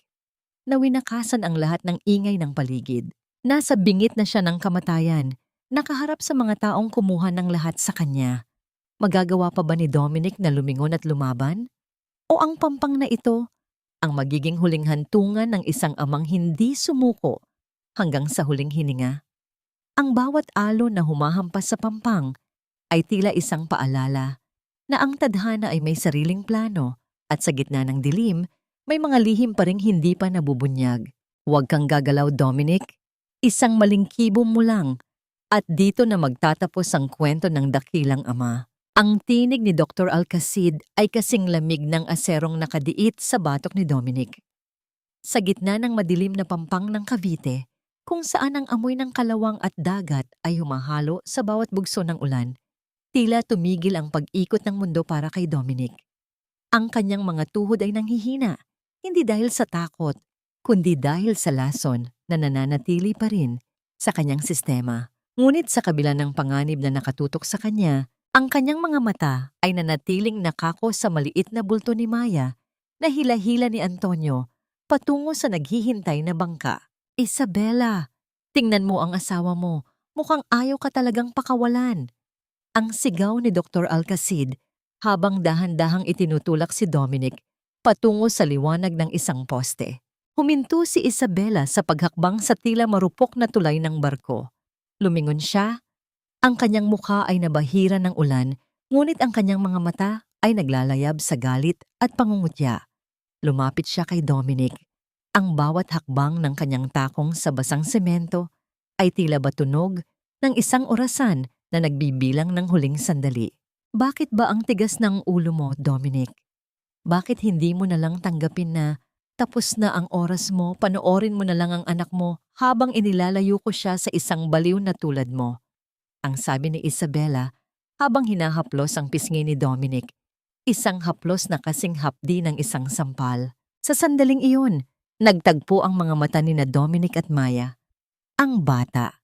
[SPEAKER 1] na winakasan ang lahat ng ingay ng paligid. Nasa bingit na siya ng kamatayan, nakaharap sa mga taong kumuha ng lahat sa kanya. Magagawa pa ba ni Dominic na lumingon at lumaban? O ang pampang na ito ang magiging huling hantungan ng isang amang hindi sumuko hanggang sa huling hininga? Ang bawat alon na humahampas sa pampang ay tila isang paalala na ang tadhana ay may sariling plano at sa gitna ng dilim, may mga lihim pa ring hindi pa nabubunyag. Huwag kang gagalaw, Dominic. Isang maling kibo mo lang at dito na magtatapos ang kwento ng dakilang ama. Ang tinig ni Dr. Alcacid ay kasing lamig ng aserong nakadiit sa batok ni Dominic. Sa gitna ng madilim na pampang ng Cavite, kung saan ang amoy ng kalawang at dagat ay humahalo sa bawat bugso ng ulan, tila tumigil ang pag-ikot ng mundo para kay Dominic. Ang kanyang mga tuhod ay nanghihina, hindi dahil sa takot, kundi dahil sa lason na nananatili pa rin sa kanyang sistema. Ngunit sa kabila ng panganib na nakatutok sa kanya, ang kanyang mga mata ay nanatiling nakako sa maliit na bulto ni Maya na hila-hila ni Antonio patungo sa naghihintay na bangka. Isabela, tingnan mo ang asawa mo. Mukhang ayaw ka talagang pakawalan. Ang sigaw ni Dr. Alcacid habang dahan-dahang itinutulak si Dominic patungo sa liwanag ng isang poste. Huminto si Isabela sa paghakbang sa tila marupok na tulay ng barko. Lumingon siya. Ang kanyang mukha ay nabahira ng ulan, ngunit ang kanyang mga mata ay naglalayab sa galit at pangungutya. Lumapit siya kay Dominic. Ang bawat hakbang ng kanyang takong sa basang semento ay tila ba tunog ng isang orasan na nagbibilang ng huling sandali. Bakit ba ang tigas ng ulo mo, Dominic? Bakit hindi mo na lang tanggapin na tapos na ang oras mo, panoorin mo na lang ang anak mo habang inilalayo ko siya sa isang baliw na tulad mo? Ang sabi ni Isabela habang hinahaplos ang pisngi ni Dominic, isang haplos na kasing hapdi ng isang sampal. Sa sandaling iyon, nagtagpo ang mga mata ni na Dominic at Maya. Ang bata,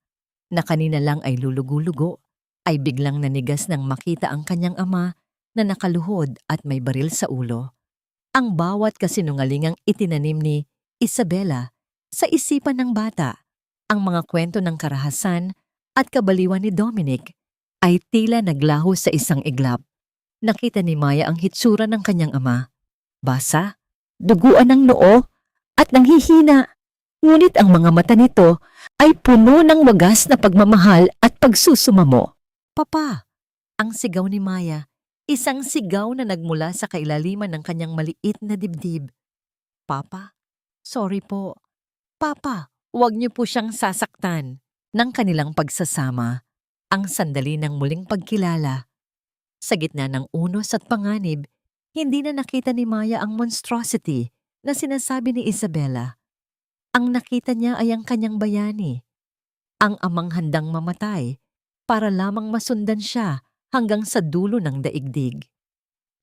[SPEAKER 1] na kanina lang ay lulugo-lugo, ay biglang nanigas nang makita ang kanyang ama na nakaluhod at may baril sa ulo. Ang bawat kasinungalingang itinanim ni Isabela sa isipan ng bata, ang mga kwento ng karahasan at kabaliwan ni Dominic ay tila naglaho sa isang iglap. Nakita ni Maya ang hitsura ng kanyang ama. Basa, duguan ng noo, at nanghihina. Ngunit ang mga mata nito ay puno ng wagas na pagmamahal at pagsusumamo. Papa, ang sigaw ni Maya, isang sigaw na nagmula sa kailaliman ng kanyang maliit na dibdib. Papa, sorry po. Papa, huwag niyo po siyang sasaktan. Ng kanilang pagsasama, ang sandali ng muling pagkilala. Sa gitna ng unos at panganib, hindi na nakita ni Maya ang monstrosity na sinasabi ni Isabela. Ang nakita niya ay ang kanyang bayani, ang amang handang mamatay para lamang masundan siya hanggang sa dulo ng daigdig.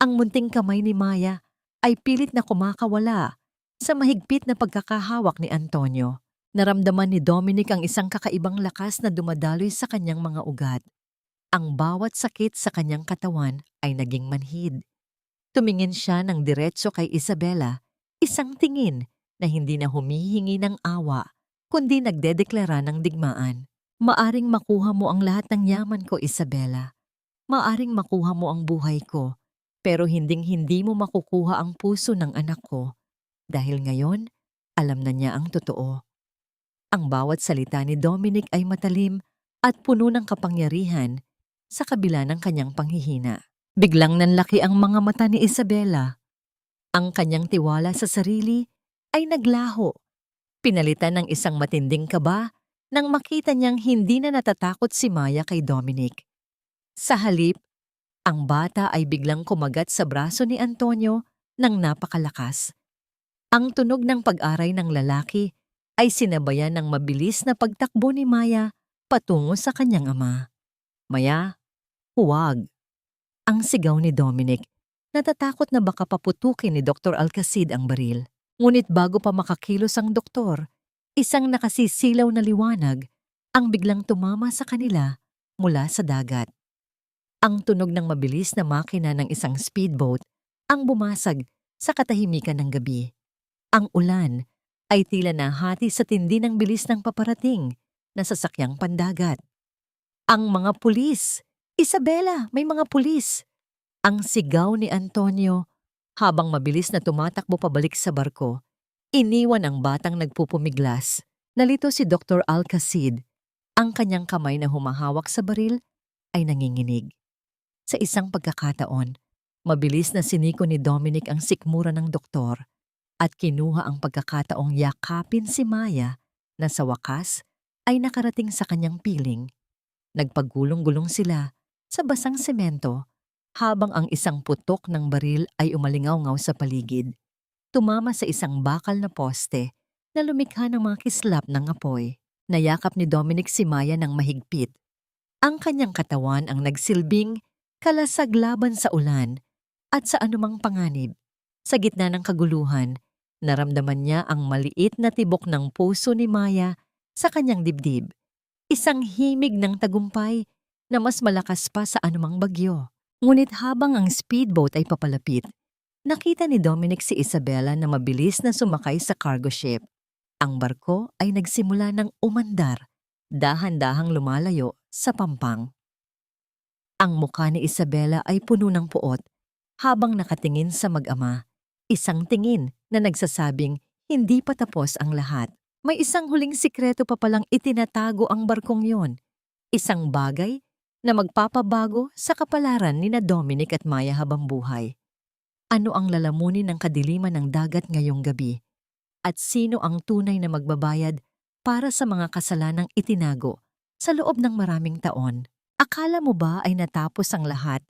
[SPEAKER 1] Ang munting kamay ni Maya ay pilit na kumakawala sa mahigpit na pagkakahawak ni Antonio. Naramdaman ni Dominic ang isang kakaibang lakas na dumadaloy sa kanyang mga ugat. Ang bawat sakit sa kanyang katawan ay naging manhid. Tumingin siya ng diretso kay Isabela, isang tingin na hindi na humihingi ng awa, kundi nagdedeklara ng digmaan. Maaring makuha mo ang lahat ng yaman ko, Isabela. Maaring makuha mo ang buhay ko, pero hinding-hindi mo makukuha ang puso ng anak ko. Dahil ngayon, alam na niya ang totoo. Ang bawat salita ni Dominic ay matalim at puno ng kapangyarihan sa kabila ng kanyang panghihina. Biglang nanlaki ang mga mata ni Isabela. Ang kanyang tiwala sa sarili ay naglaho. Pinalitan ng isang matinding kaba nang makita niyang hindi na natatakot si Maya kay Dominic. Sa halip, ang bata ay biglang kumagat sa braso ni Antonio ng napakalakas. Ang tunog ng pag-aray ng lalaki ay sinabayan ng mabilis na pagtakbo ni Maya patungo sa kanyang ama. Maya, huwag. Ang sigaw ni Dominic. Natatakot na baka paputukin ni Dr. Alcacid ang baril. Ngunit bago pa makakilos ang doktor, isang nakasisilaw na liwanag ang biglang tumama sa kanila mula sa dagat. Ang tunog ng mabilis na makina ng isang speedboat ang bumasag sa katahimikan ng gabi. Ang ulan ay tila nahati sa tindi ng bilis ng paparating na sasakyang pandagat. Ang mga pulis! Isabela, may mga pulis! Ang sigaw ni Antonio habang mabilis na tumatakbo pabalik sa barko. Iniwan ang batang nagpupumiglas. Nalito si Dr. Alcacid. Ang kanyang kamay na humahawak sa baril ay nanginginig. Sa isang pagkakataon, mabilis na siniko ni Dominic ang sikmura ng doktor at kinuha ang pagkakataong yakapin si Maya na sa wakas ay nakarating sa kanyang piling. Nagpagulong-gulong sila sa basang semento habang ang isang putok ng baril ay umalingaw-ngaw sa paligid. Tumama sa isang bakal na poste na lumikha ng mga kislap ng apoy. Nayakap ni Dominic si Maya ng mahigpit. Ang kanyang katawan ang nagsilbing kalasag laban sa ulan at sa anumang panganib. Sa gitna ng kaguluhan, naramdaman niya ang maliit na tibok ng puso ni Maya sa kanyang dibdib. Isang himig ng tagumpay na mas malakas pa sa anumang bagyo. Ngunit habang ang speedboat ay papalapit, nakita ni Dominic si Isabela na mabilis na sumakay sa cargo ship. Ang barko ay nagsimula ng umandar, dahan-dahang lumalayo sa pampang. Ang mukha ni Isabela ay puno ng puot habang nakatingin sa mag-ama. Isang tingin na nagsasabing hindi pa tapos ang lahat. May isang huling sikreto pa palang itinatago ang barkong yon. Isang bagay na magpapabago sa kapalaran ni na Dominic at Maya habang buhay. Ano ang lalamunin ng kadiliman ng dagat ngayong gabi? At sino ang tunay na magbabayad para sa mga kasalanang itinago sa loob ng maraming taon? Akala mo ba ay natapos ang lahat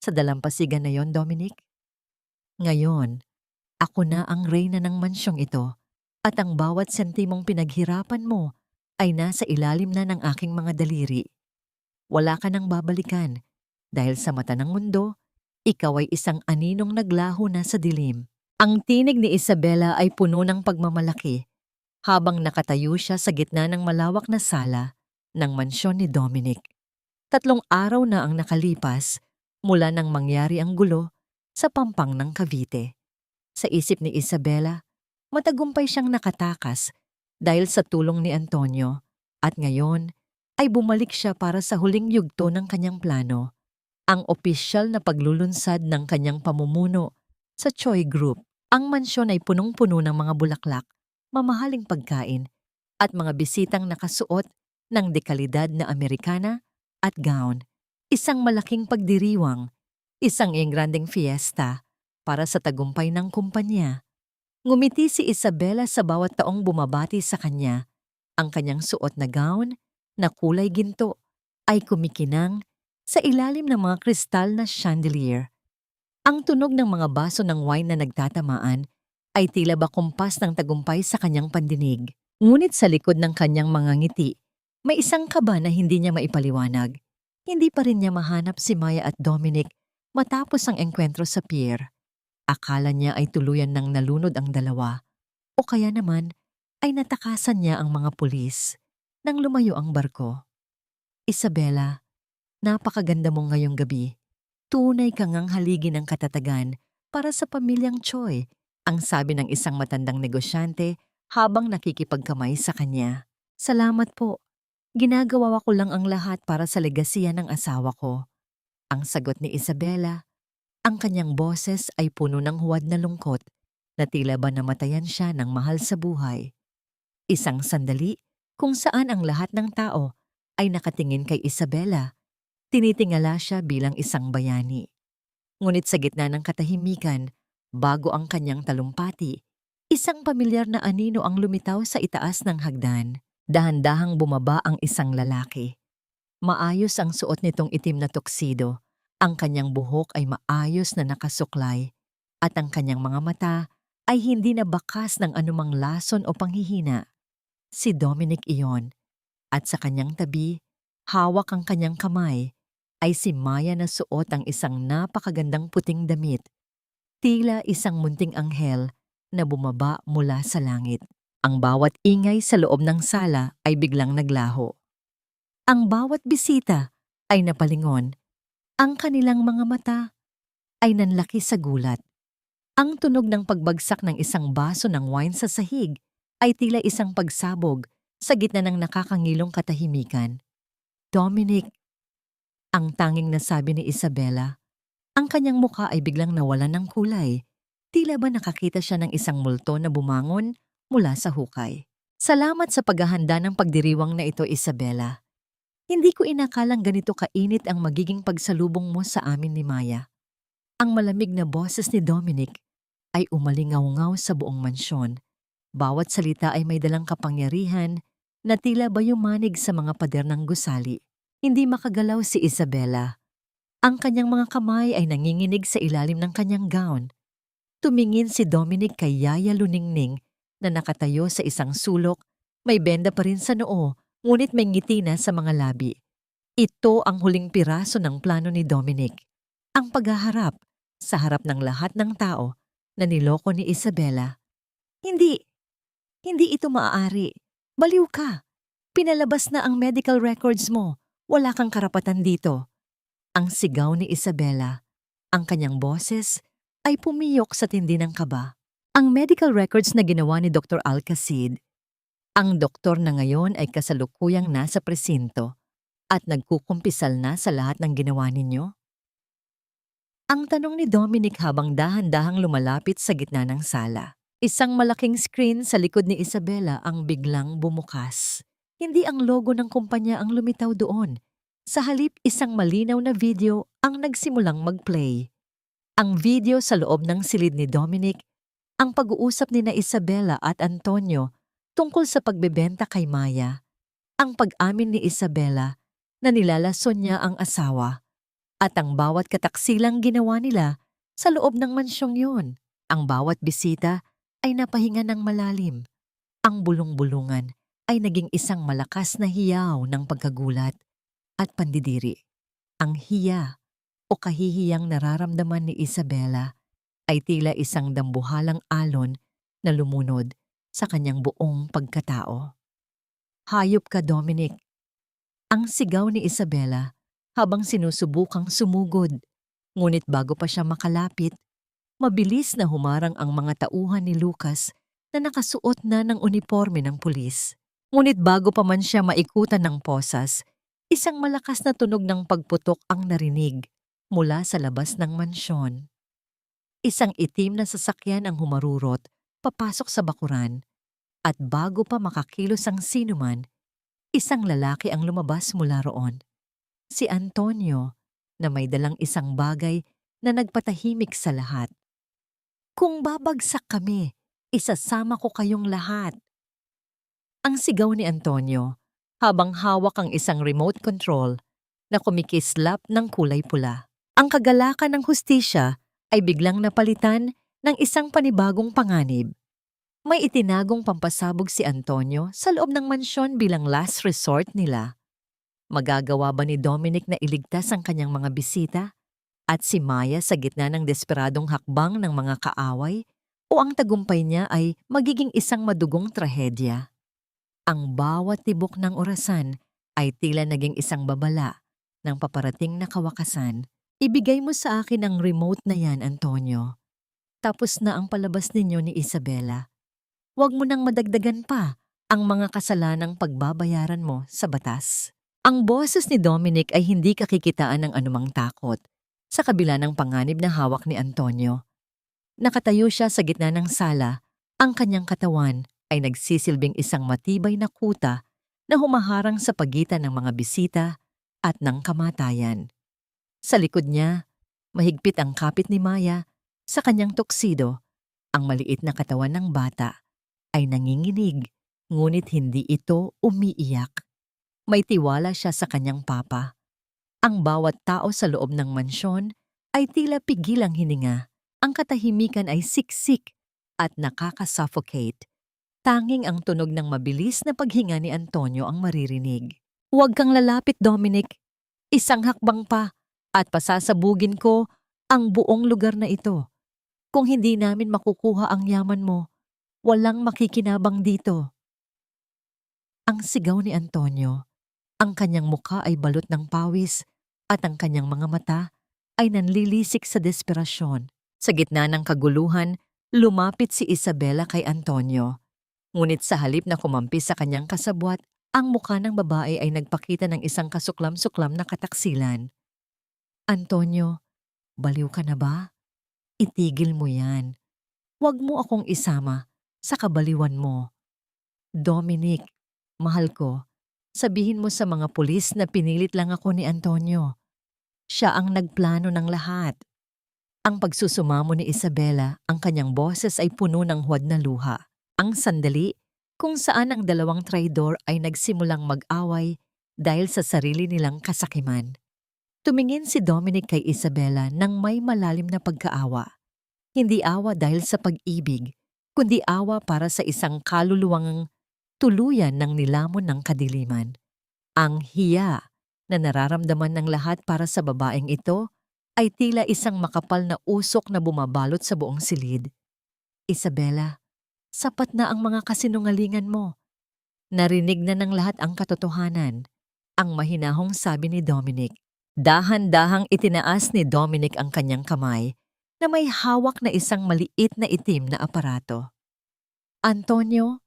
[SPEAKER 1] sa dalampasigan na yon, Dominic? Ngayon, ako na ang reyna ng mansyong ito at ang bawat sentimong pinaghirapan mo ay nasa ilalim na ng aking mga daliri. Wala ka nang babalikan dahil sa mata ng mundo, ikaw ay isang aninong naglaho na sa dilim. Ang tinig ni Isabela ay puno ng pagmamalaki habang nakatayo siya sa gitna ng malawak na sala ng mansyon ni Dominic. 3 araw na ang nakalipas mula nang mangyari ang gulo sa pampang ng Cavite. Sa isip ni Isabela, matagumpay siyang nakatakas dahil sa tulong ni Antonio at ngayon ay bumalik siya para sa huling yugto ng kanyang plano, ang opisyal na paglulunsad ng kanyang pamumuno sa Choi Group. Ang mansyon ay punong-puno ng mga bulaklak, mamahaling pagkain at mga bisitang nakasuot ng dekalidad na Amerikana at gown. Isang malaking pagdiriwang, isang engrandeng fiesta para sa tagumpay ng kumpanya. Ngumiti si Isabela sa bawat taong bumabati sa kanya. Ang kanyang suot na gown na kulay ginto ay kumikinang sa ilalim ng mga kristal na chandelier. Ang tunog ng mga baso ng wine na nagtatamaan ay tila ba kumpas ng tagumpay sa kanyang pandinig. Ngunit sa likod ng kanyang mga ngiti, may isang kaba na hindi niya maipaliwanag. Hindi pa rin niya mahanap si Maya at Dominic matapos ang engkwentro sa pier. Akala niya ay tuluyan ng nalunod ang dalawa. O kaya naman ay natakasan niya ang mga pulis nang lumayo ang barko. Isabela, napakaganda mo ngayong gabi. Tunay kang ang haligi ng katatagan para sa pamilyang Choi, ang sabi ng isang matandang negosyante habang nakikipagkamay sa kanya. Salamat po. Ginagawa ko lang ang lahat para sa legasiya ng asawa ko. Ang sagot ni Isabela. Ang kanyang boses ay puno ng huwad na lungkot na tila ba namatayan siya ng mahal sa buhay. Isang sandali kung saan ang lahat ng tao ay nakatingin kay Isabela. Tinitingala siya bilang isang bayani. Ngunit sa gitna ng katahimikan, bago ang kanyang talumpati, isang pamilyar na anino ang lumitaw sa itaas ng hagdan. Dahan-dahang bumaba ang isang lalaki. Maayos ang suot nitong itim na tuksido. Ang kanyang buhok ay maayos na nakasuklay at ang kanyang mga mata ay hindi na bakas ng anumang lason o panghihina. Si Dominic iyon at sa kanyang tabi, hawak ang kanyang kamay ay si Maya na suot ang isang napakagandang puting damit, tila isang munting anghel na bumaba mula sa langit. Ang bawat ingay sa loob ng sala ay biglang naglaho. Ang bawat bisita ay napalingon. Ang kanilang mga mata ay nanlaki sa gulat. Ang tunog ng pagbagsak ng isang baso ng wine sa sahig ay tila isang pagsabog sa gitna ng nakakangilong katahimikan. Dominic, ang tanging nasabi ni Isabela. Ang kanyang mukha ay biglang nawalan ng kulay. Tila ba nakakita siya ng isang multo na bumangon mula sa hukay. Salamat sa paghahanda ng pagdiriwang na ito, Isabela. Hindi ko inakalang ganito kainit ang magiging pagsalubong mo sa amin ni Maya. Ang malamig na boses ni Dominic ay umalingaw-ngaw sa buong mansyon. Bawat salita ay may dalang kapangyarihan na tila bayumanig sa mga pader ng gusali. Hindi makagalaw si Isabela. Ang kanyang mga kamay ay nanginginig sa ilalim ng kanyang gown. Tumingin si Dominic kay Yaya Luningning na nakatayo sa isang sulok, may benda pa rin sa noo, ngunit may ngiti na sa mga labi. Ito ang huling piraso ng plano ni Dominic. Ang paghaharap sa harap ng lahat ng tao na niloko ni Isabela. Hindi ito maaari. Baliw ka. Pinalabas na ang medical records mo. Wala kang karapatan dito. Ang sigaw ni Isabela. Ang kanyang boses ay pumiyok sa tindi ng kaba. Ang medical records na ginawa ni Dr. Alcacid. Ang doktor na ngayon ay kasalukuyang nasa presinto at nagkukumpisal na sa lahat ng ginawa ninyo? Ang tanong ni Dominic habang dahan-dahang lumalapit sa gitna ng sala. Isang malaking screen sa likod ni Isabela ang biglang bumukas. Hindi ang logo ng kumpanya ang lumitaw doon. Sa halip, isang malinaw na video ang nagsimulang mag-play. Ang video sa loob ng silid ni Dominic, ang pag-uusap ni na Isabela at Antonio tungkol sa pagbebenta kay Maya. Ang pag-amin ni Isabela na nilalason niya ang asawa. At ang bawat kataksilang ginawa nila sa loob ng mansyong yun. Ang bawat bisita ay napahinga ng malalim. Ang bulong-bulungan ay naging isang malakas na hiyaw ng pagkagulat at pandidiri. Ang hiya o kahihiyang nararamdaman ni Isabela ay tila isang dambuhalang alon na lumunod sa kanyang buong pagkatao. Hayop ka, Dominic. Ang sigaw ni Isabela habang sinusubukang sumugod. Ngunit bago pa siya makalapit, mabilis na humarang ang mga tauhan ni Lucas na nakasuot na ng uniforme ng pulis. Ngunit bago pa man siya maikutan ng posas, isang malakas na tunog ng pagputok ang narinig mula sa labas ng mansyon. Isang itim na sasakyan ang humarurot papasok sa bakuran at bago pa makakilos ang sinuman, isang lalaki ang lumabas mula roon. Si Antonio na may dalang isang bagay na nagpatahimik sa lahat. Kung babagsak kami, isasama ko kayong lahat. Ang sigaw ni Antonio habang hawak ang isang remote control na kumikislap ng kulay pula. Ang kagalakan ng hustisya ay biglang napalitan ng isang panibagong panganib. May itinagong pampasabog si Antonio sa loob ng mansyon bilang last resort nila. Magagawa ba ni Dominic na iligtas ang kanyang mga bisita at si Maya sa gitna ng desperadong hakbang ng mga kaaway o ang tagumpay niya ay magiging isang madugong trahedya? Ang bawat tibok ng orasan ay tila naging isang babala ng paparating na kawakasan. Ibigay mo sa akin ang remote na yan, Antonio. Tapos na ang palabas ninyo ni Isabela. Huwag mo nang madagdagan pa ang mga kasalanang pagbabayaran mo sa batas. Ang boses ni Dominic ay hindi kakikitaan ng anumang takot sa kabila ng panganib na hawak ni Antonio. Nakatayo siya sa gitna ng sala, ang kanyang katawan ay nagsisilbing isang matibay na kuta na humaharang sa pagitan ng mga bisita at ng kamatayan. Sa likod niya, mahigpit ang kapit ni Maya, sa kanyang tuksido, ang maliit na katawan ng bata ay nanginginig, ngunit hindi ito umiiyak. May tiwala siya sa kanyang papa. Ang bawat tao sa loob ng mansyon ay tila pigilang hininga. Ang katahimikan ay siksik at nakakasuffocate. Tanging ang tunog ng mabilis na paghinga ni Antonio ang maririnig. Huwag kang lalapit, Dominic. Isang hakbang pa at pasasabugin ko ang buong lugar na ito. Kung hindi namin makukuha ang yaman mo, walang makikinabang dito. Ang sigaw ni Antonio, ang kanyang mukha ay balot ng pawis at ang kanyang mga mata ay nanlilisik sa desperasyon. Sa gitna ng kaguluhan, lumapit si Isabela kay Antonio. Ngunit sa halip na kumampi sa kanyang kasabwat, ang mukha ng babae ay nagpakita ng isang kasuklam-suklam na kataksilan. Antonio, baliw ka na ba? Itigil mo yan. Huwag mo akong isama sa kabaliwan mo. Dominic, mahal ko, sabihin mo sa mga pulis na pinilit lang ako ni Antonio. Siya ang nagplano ng lahat. Ang pagsusumamo ni Isabela, ang kanyang boses ay puno ng huwad na luha. Ang sandali kung saan ang dalawang traidor ay nagsimulang mag-away dahil sa sarili nilang kasakiman. Tumingin si Dominic kay Isabela nang may malalim na pagkaawa. Hindi awa dahil sa pag-ibig, kundi awa para sa isang kaluluwang tuluyan ng nilamon ng kadiliman. Ang hiya na nararamdaman ng lahat para sa babaeng ito ay tila isang makapal na usok na bumabalot sa buong silid. Isabela, sapat na ang mga kasinungalingan mo. Narinig na ng lahat ang katotohanan, ang mahinahong sabi ni Dominic. Dahan-dahang itinaas ni Dominic ang kanyang kamay na may hawak na isang maliit na itim na aparato. Antonio,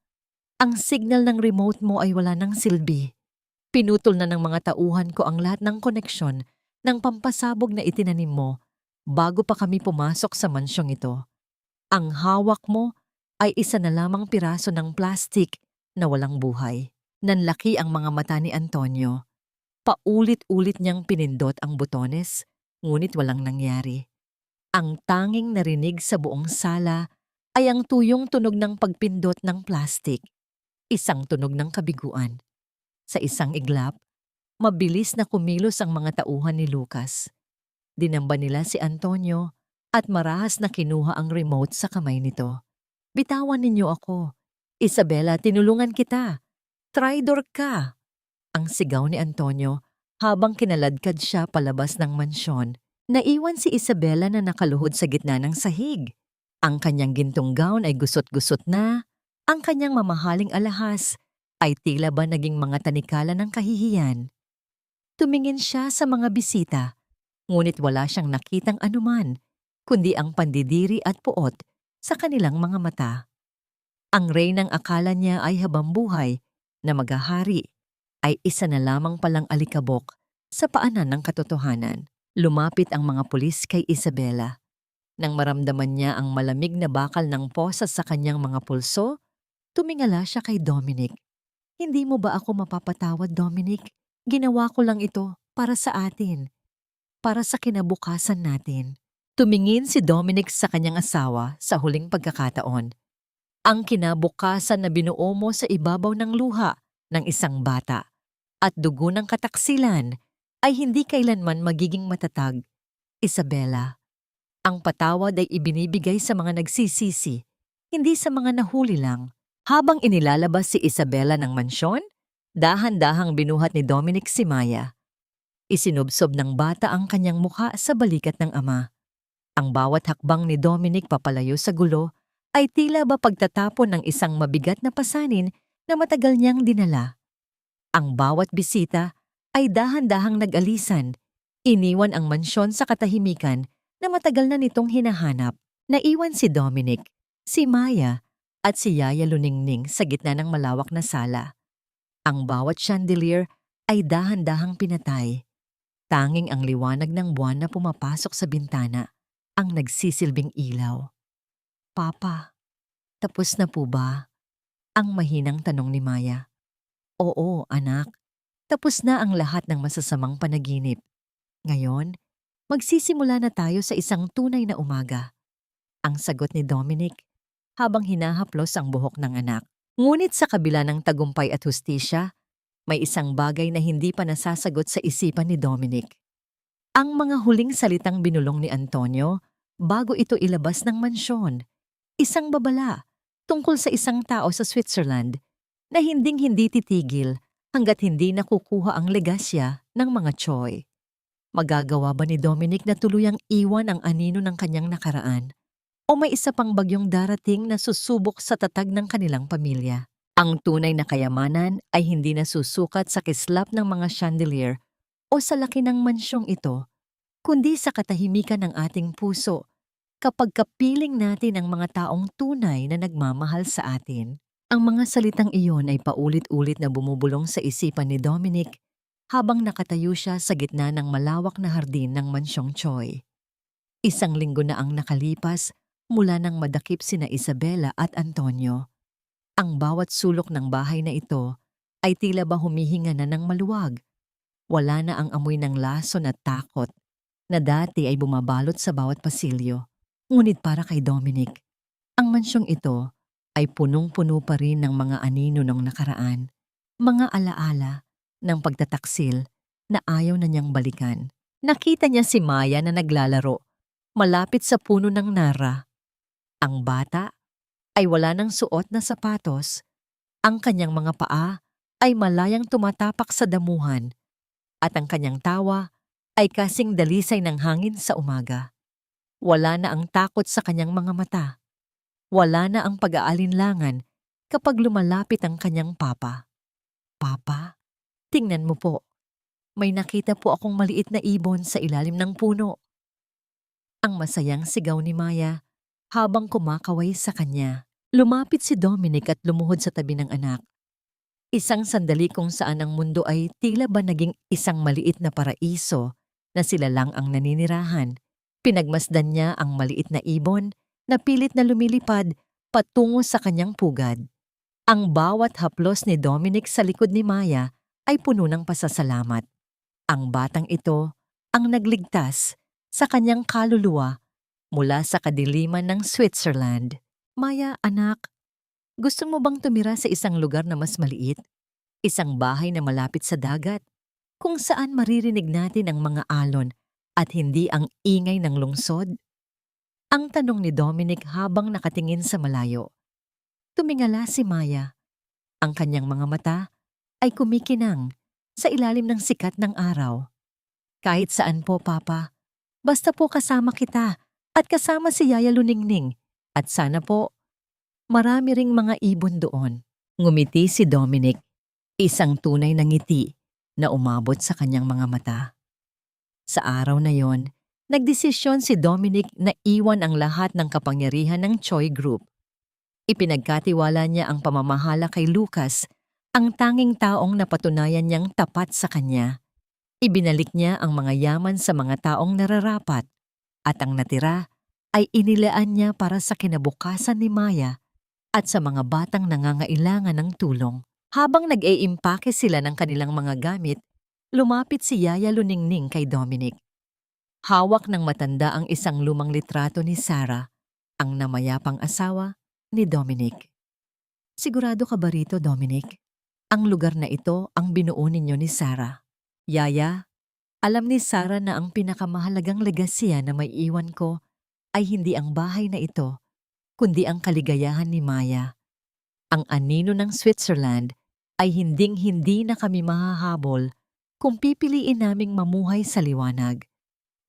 [SPEAKER 1] ang signal ng remote mo ay wala ng silbi. Pinutol na ng mga tauhan ko ang lahat ng koneksyon ng pampasabog na itinanim mo bago pa kami pumasok sa mansyong ito. Ang hawak mo ay isa na lamang piraso ng plastik na walang buhay. Nanlaki ang mga mata ni Antonio. Paulit-ulit niyang pinindot ang butones, ngunit walang nangyari. Ang tanging narinig sa buong sala ay ang tuyong tunog ng pagpindot ng plastik. Isang tunog ng kabiguan. Sa isang iglap, mabilis na kumilos ang mga tauhan ni Lucas. Dinamba nila si Antonio at marahas na kinuha ang remote sa kamay nito. Bitawan ninyo ako. Isabela, tinulungan kita. Traidor ka. Ang sigaw ni Antonio habang kinaladkad siya palabas ng mansyon. Naiwan si Isabela na nakaluhod sa gitna ng sahig. Ang kanyang gintong gown ay gusot-gusot na. Ang kanyang mamahaling alahas ay tila ba naging mga tanikala ng kahihiyan. Tumingin siya sa mga bisita, ngunit wala siyang nakitang anuman, kundi ang pandidiri at puot sa kanilang mga mata. Ang reynang akala niya ay habambuhay na maghahari ay isa na lamang palang alikabok sa paanan ng katotohanan. Lumapit ang mga pulis kay Isabela. Nang maramdaman niya ang malamig na bakal ng posas sa kanyang mga pulso, tumingala siya kay Dominic. Hindi mo ba ako mapapatawad, Dominic? Ginawa ko lang ito para sa atin, para sa kinabukasan natin. Tumingin si Dominic sa kanyang asawa sa huling pagkakataon. Ang kinabukasan na binuo mo sa ibabaw ng luha ng isang bata at dugo ng kataksilan ay hindi kailanman magiging matatag. Isabela, ang patawad ay ibinibigay sa mga nagsisisi, hindi sa mga nahuli lang. Habang inilalabas si Isabela ng mansyon, dahan-dahang binuhat ni Dominic si Maya. Isinubsob ng bata ang kanyang mukha sa balikat ng ama. Ang bawat hakbang ni Dominic papalayo sa gulo ay tila ba pagtatapon ng isang mabigat na pasanin na matagal niyang dinala. Ang bawat bisita ay dahan-dahang nag-alisan, iniwan ang mansyon sa katahimikan na matagal na nitong hinahanap. Naiwan si Dominic, si Maya, at si Yaya Luningning sa gitna ng malawak na sala. Ang bawat chandelier ay dahan-dahang pinatay. Tanging ang liwanag ng buwan na pumapasok sa bintana ang nagsisilbing ilaw. Papa, tapos na po ba? Ang mahinang tanong ni Maya. Oo, anak. Tapos na ang lahat ng masasamang panaginip. Ngayon, magsisimula na tayo sa isang tunay na umaga. Ang sagot ni Dominic habang hinahaplos ang buhok ng anak. Ngunit sa kabila ng tagumpay at hustisya, may isang bagay na hindi pa nasasagot sa isipan ni Dominic. Ang mga huling salitang binulong ni Antonio bago ito ilabas ng mansyon. Isang babala tungkol sa isang tao sa Switzerland na hinding-hindi titigil hanggat hindi nakukuha ang legasya ng mga Choi. Magagawa ba ni Dominic na tuluyang iwan ang anino ng kanyang nakaraan? O may isa pang bagyong darating na susubok sa tatag ng kanilang pamilya? Ang tunay na kayamanan ay hindi nasusukat sa kislap ng mga chandelier o sa laki ng mansyong ito, kundi sa katahimikan ng ating puso kapag kapiling natin ang mga taong tunay na nagmamahal sa atin. Ang mga salitang iyon ay paulit-ulit na bumubulong sa isipan ni Dominic habang nakatayo siya sa gitna ng malawak na hardin ng mansyong Choi. Isang linggo na ang nakalipas mula nang madakip sina Isabela at Antonio. Ang bawat sulok ng bahay na ito ay tila ba humihinga na ng maluwag. Wala na ang amoy ng lason at takot na dati ay bumabalot sa bawat pasilyo. Ngunit para kay Dominic, ang mansyong ito ay punong-puno pa rin ng mga anino ng nakaraan, mga alaala ng pagtataksil na ayaw na niyang balikan. Nakita niya si Maya na naglalaro malapit sa puno ng nara. Ang bata ay wala ng suot na sapatos. Ang kanyang mga paa ay malayang tumatapak sa damuhan at ang kanyang tawa ay kasing dalisay ng hangin sa umaga. Wala na ang takot sa kanyang mga mata. Wala na ang pag-aalinlangan kapag lumalapit ang kanyang papa. Papa, tingnan mo po. May nakita po akong maliit na ibon sa ilalim ng puno. Ang masayang sigaw ni Maya habang kumakaway sa kanya. Lumapit si Dominic at lumuhod sa tabi ng anak. Isang sandali kung saan ang mundo ay tila ba naging isang maliit na paraiso na sila lang ang naninirahan. Pinagmasdan niya ang maliit na ibon na pilit na lumilipad patungo sa kanyang pugad. Ang bawat haplos ni Dominic sa likod ni Maya ay puno ng pasasalamat. Ang batang ito ang nagligtas sa kanyang kaluluwa mula sa kadiliman ng Switzerland. Maya, anak, gusto mo bang tumira sa isang lugar na mas maliit? Isang bahay na malapit sa dagat, kung saan maririnig natin ang mga alon at hindi ang ingay ng lungsod? Ang tanong ni Dominic habang nakatingin sa malayo. Tumingala si Maya. Ang kanyang mga mata ay kumikinang sa ilalim ng sikat ng araw. Kahit saan po, Papa. Basta po kasama kita at kasama si Yaya Luningning. At sana po, marami ring mga ibon doon. Ngumiti si Dominic, isang tunay na ngiti na umabot sa kanyang mga mata. Sa araw na yon, nagdesisyon si Dominic na iwan ang lahat ng kapangyarihan ng Choi Group. Ipinagkatiwala niya ang pamamahala kay Lucas, ang tanging taong napatunayan niyang tapat sa kanya. Ibinalik niya ang mga yaman sa mga taong nararapat at ang natira ay inilaan niya para sa kinabukasan ni Maya at sa mga batang nangangailangan ng tulong. Habang nag-eimpake sila ng kanilang mga gamit, lumapit si Yaya Luningning kay Dominic. Hawak ng matanda ang isang lumang litrato ni Sarah, ang namayapang asawa ni Dominic. Sigurado ka ba rito, Dominic? Ang lugar na ito ang binuo ninyo ni Sarah. Yaya, alam ni Sarah na ang pinakamahalagang legasya na may iwan ko ay hindi ang bahay na ito, kundi ang kaligayahan ni Maya. Ang anino ng Switzerland ay hinding-hindi na kami mahahabol kung pipiliin naming mamuhay sa liwanag.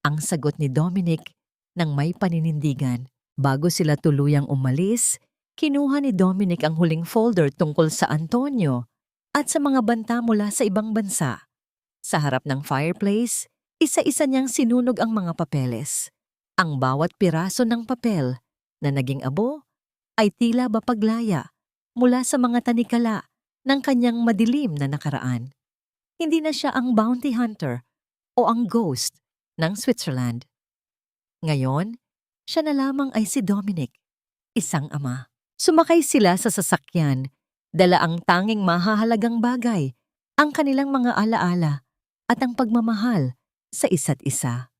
[SPEAKER 1] Ang sagot ni Dominic nang may paninindigan. Bago sila tuluyang umalis, kinuha ni Dominic ang huling folder tungkol sa Antonio at sa mga banta mula sa ibang bansa. Sa harap ng fireplace, isa-isa niyang sinunog ang mga papeles. Ang bawat piraso ng papel na naging abo ay tila ba paglaya mula sa mga tanikala ng kanyang madilim na nakaraan. Hindi na siya ang bounty hunter o ang ghost ng Switzerland. Ngayon, siya na lamang ay si Dominic, isang ama. Sumakay sila sa sasakyan, dala ang tanging mahahalagang bagay, ang kanilang mga alaala at ang pagmamahal sa isa't isa.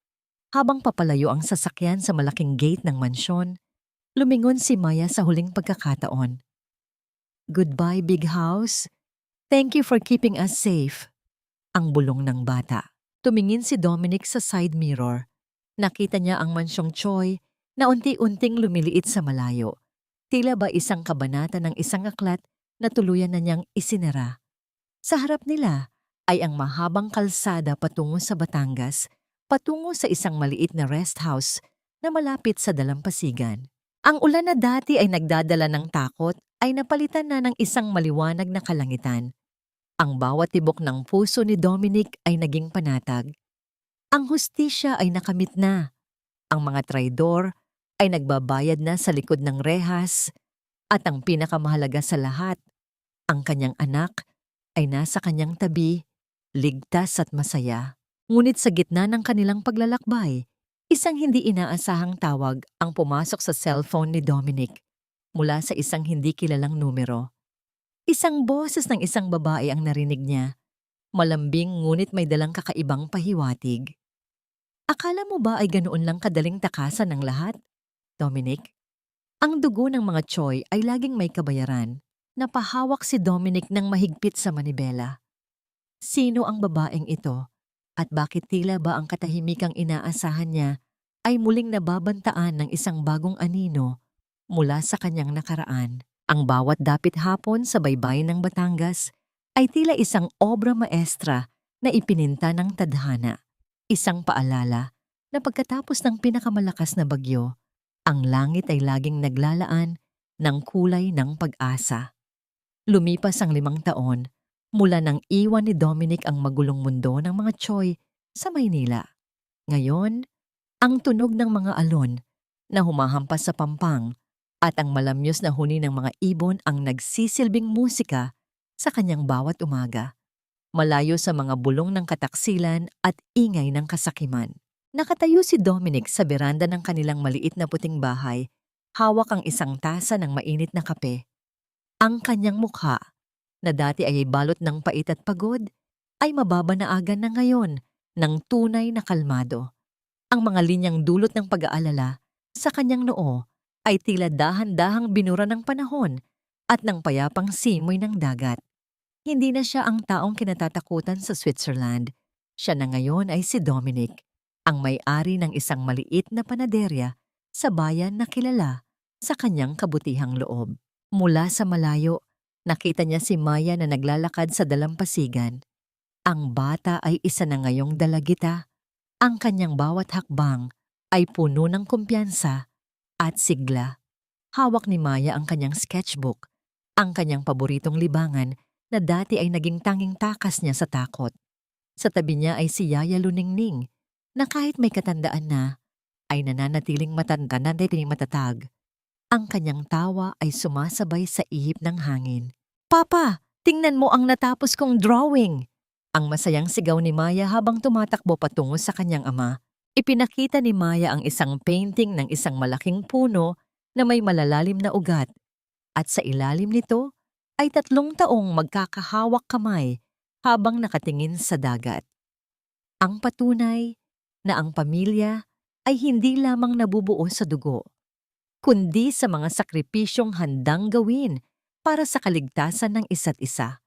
[SPEAKER 1] Habang papalayo ang sasakyan sa malaking gate ng mansyon, lumingon si Maya sa huling pagkakataon. Goodbye, big house. Thank you for keeping us safe. Ang bulong ng bata. Tumingin si Dominic sa side mirror. Nakita niya ang mansyong Choi na unti-unting lumiliit sa malayo. Tila ba isang kabanata ng isang aklat na tuluyan na niyang isinara. Sa harap nila ay ang mahabang kalsada patungo sa Batangas, patungo sa isang maliit na rest house na malapit sa dalampasigan. Ang ulan na dati ay nagdadala ng takot ay napalitan na ng isang maliwanag na kalangitan. Ang bawat tibok ng puso ni Dominic ay naging panatag. Ang hustisya ay nakamit na. Ang mga traidor ay nagbabayad na sa likod ng rehas at ang pinakamahalaga sa lahat, ang kanyang anak ay nasa kanyang tabi, ligtas at masaya. Ngunit sa gitna ng kanilang paglalakbay, isang hindi inaasahang tawag ang pumasok sa cellphone ni Dominic mula sa isang hindi kilalang numero. Isang boses ng isang babae ang narinig niya, malambing ngunit may dalang kakaibang pahiwatig. Akala mo ba ay ganoon lang kadaling takasan ng lahat, Dominic? Ang dugo ng mga Choi ay laging may kabayaran. Napahawak si Dominic ng mahigpit sa manibela. Sino ang babaeng ito? At bakit tila ba ang katahimikang inaasahan niya ay muling nababantaan ng isang bagong anino mula sa kanyang nakaraan? Ang bawat dapit hapon sa baybayin ng Batangas ay tila isang obra maestra na ipininta ng tadhana. Isang paalala na pagkatapos ng pinakamalakas na bagyo, ang langit ay laging naglalaan ng kulay ng pag-asa. Lumipas ang 5 taon mula nang iwan ni Dominic ang magulong mundo ng mga Choi sa Maynila. Ngayon, ang tunog ng mga alon na humahampas sa pampang at ang malamyos na huni ng mga ibon ang nagsisilbing musika sa kanyang bawat umaga, malayo sa mga bulong ng kataksilan at ingay ng kasakiman. Nakatayo si Dominic sa beranda ng kanilang maliit na puting bahay, hawak ang isang tasa ng mainit na kape. Ang kanyang mukha, na dati ay balot ng pait at pagod, ay mababanaagan na ngayon ng tunay na kalmado. Ang mga linyang dulot ng pag-aalala sa kanyang noo ay tila dahan-dahang binura ng panahon at ng payapang simoy ng dagat. Hindi na siya ang taong kinatatakutan sa Switzerland. Siya na ngayon ay si Dominic, ang may-ari ng isang maliit na panaderya sa bayan na kilala sa kanyang kabutihang loob. Mula sa malayo, nakita niya si Maya na naglalakad sa dalampasigan. Ang bata ay isa na ngayong dalagita. Ang kanyang bawat hakbang ay puno ng kumpiyansa at sigla. Hawak ni Maya ang kanyang sketchbook, ang kanyang paboritong libangan na dati ay naging tanging takas niya sa takot. Sa tabi niya ay si Yaya Luningning na kahit may katandaan na, ay nananatiling matatag. Ang kanyang tawa ay sumasabay sa ihip ng hangin. "Papa, tingnan mo ang natapos kong drawing!" Ang masayang sigaw ni Maya habang tumatakbo patungo sa kanyang ama. Ipinakita ni Maya ang isang painting ng isang malaking puno na may malalalim na ugat at sa ilalim nito ay 3 taong magkakahawak kamay habang nakatingin sa dagat. Ang patunay na ang pamilya ay hindi lamang nabubuo sa dugo, kundi sa mga sakripisyong handang gawin para sa kaligtasan ng isa't isa.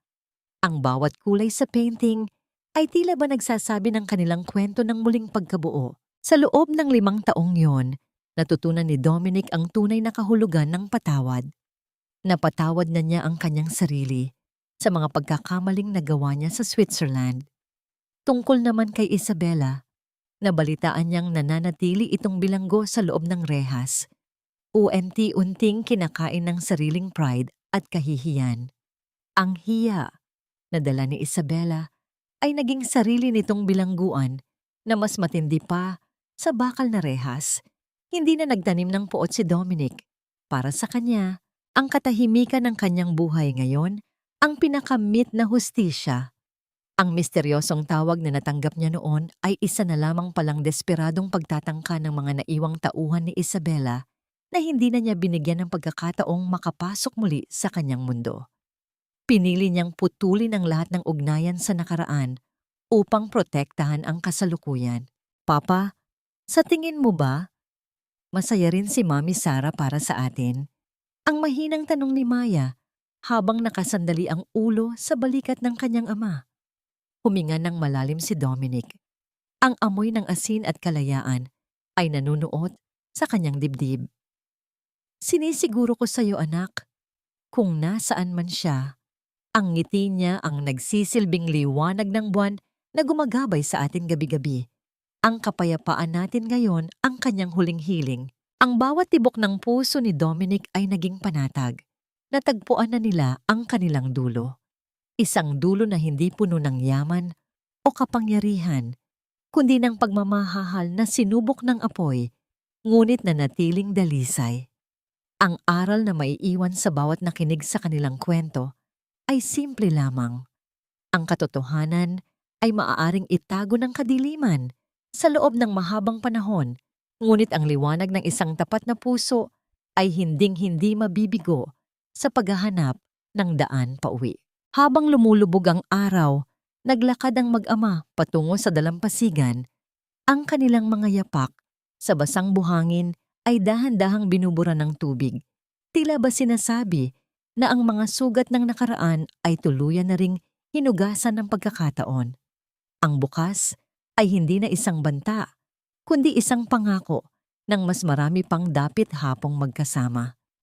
[SPEAKER 1] Ang bawat kulay sa painting ay tila ba nagsasabi ng kanilang kwento ng muling pagkabuo. Sa loob ng 5 taong yon, natutunan ni Dominic ang tunay na kahulugan ng patawad. Napatawad na niya ang kanyang sarili sa mga pagkakamaling nagawa niya sa Switzerland. Tungkol naman kay Isabela, nabalitaan niyang nananatili itong bilanggo sa loob ng rehas. Unti-unting kinakain ng sariling pride at kahihiyan. Ang hiya na dala ni Isabela ay naging sarili nitong bilangguan na mas matindi pa sa bakal na rehas. Hindi na nagtanim ng puot si Dominic. Para sa kanya, ang katahimikan ng kanyang buhay ngayon ang pinakamit na hustisya. Ang misteryosong tawag na natanggap niya noon ay isa na lamang palang desperadong pagtatangka ng mga naiwang tauhan ni Isabela na hindi na niya binigyan ng pagkakataong makapasok muli sa kanyang mundo. Pinili niyang putulin ang lahat ng ugnayan sa nakaraan upang protektahan ang kasalukuyan. "Papa, sa tingin mo ba, masaya rin si Mami Sara para sa atin?" Ang mahinang tanong ni Maya habang nakasandali ang ulo sa balikat ng kanyang ama. Huminga ng malalim si Dominic. Ang amoy ng asin at kalayaan ay nanunuot sa kanyang dibdib. "Sinisiguro ko sa iyo, anak, kung nasaan man siya, ang ngiti niya ang nagsisilbing liwanag ng buwan na gumagabay sa atin gabi-gabi. Ang kapayapaan natin ngayon ang kanyang huling hiling. Ang bawat tibok ng puso ni Dominic ay naging panatag. Natagpuan na nila ang kanilang dulo. Isang dulo na hindi puno ng yaman o kapangyarihan, kundi ng pagmamahal na sinubok ng apoy, ngunit nanatiling dalisay. Ang aral na maiiwan sa bawat nakinig sa kanilang kwento ay simple lamang. Ang katotohanan ay maaaring itago ng kadiliman sa loob ng mahabang panahon, ngunit ang liwanag ng isang tapat na puso ay hinding-hindi mabibigo sa paghahanap ng daan pauwi. Habang lumulubog ang araw, naglakad ang mag-ama patungo sa dalampasigan. Ang kanilang mga yapak sa basang buhangin ay dahan-dahang binubura ng tubig. Tila ba sinasabi na ang mga sugat ng nakaraan ay tuluyan na ring hinugasan ng pagkakataon. Ang bukas ay hindi na isang banta, kundi isang pangako ng mas marami pang dapit hapong magkasama.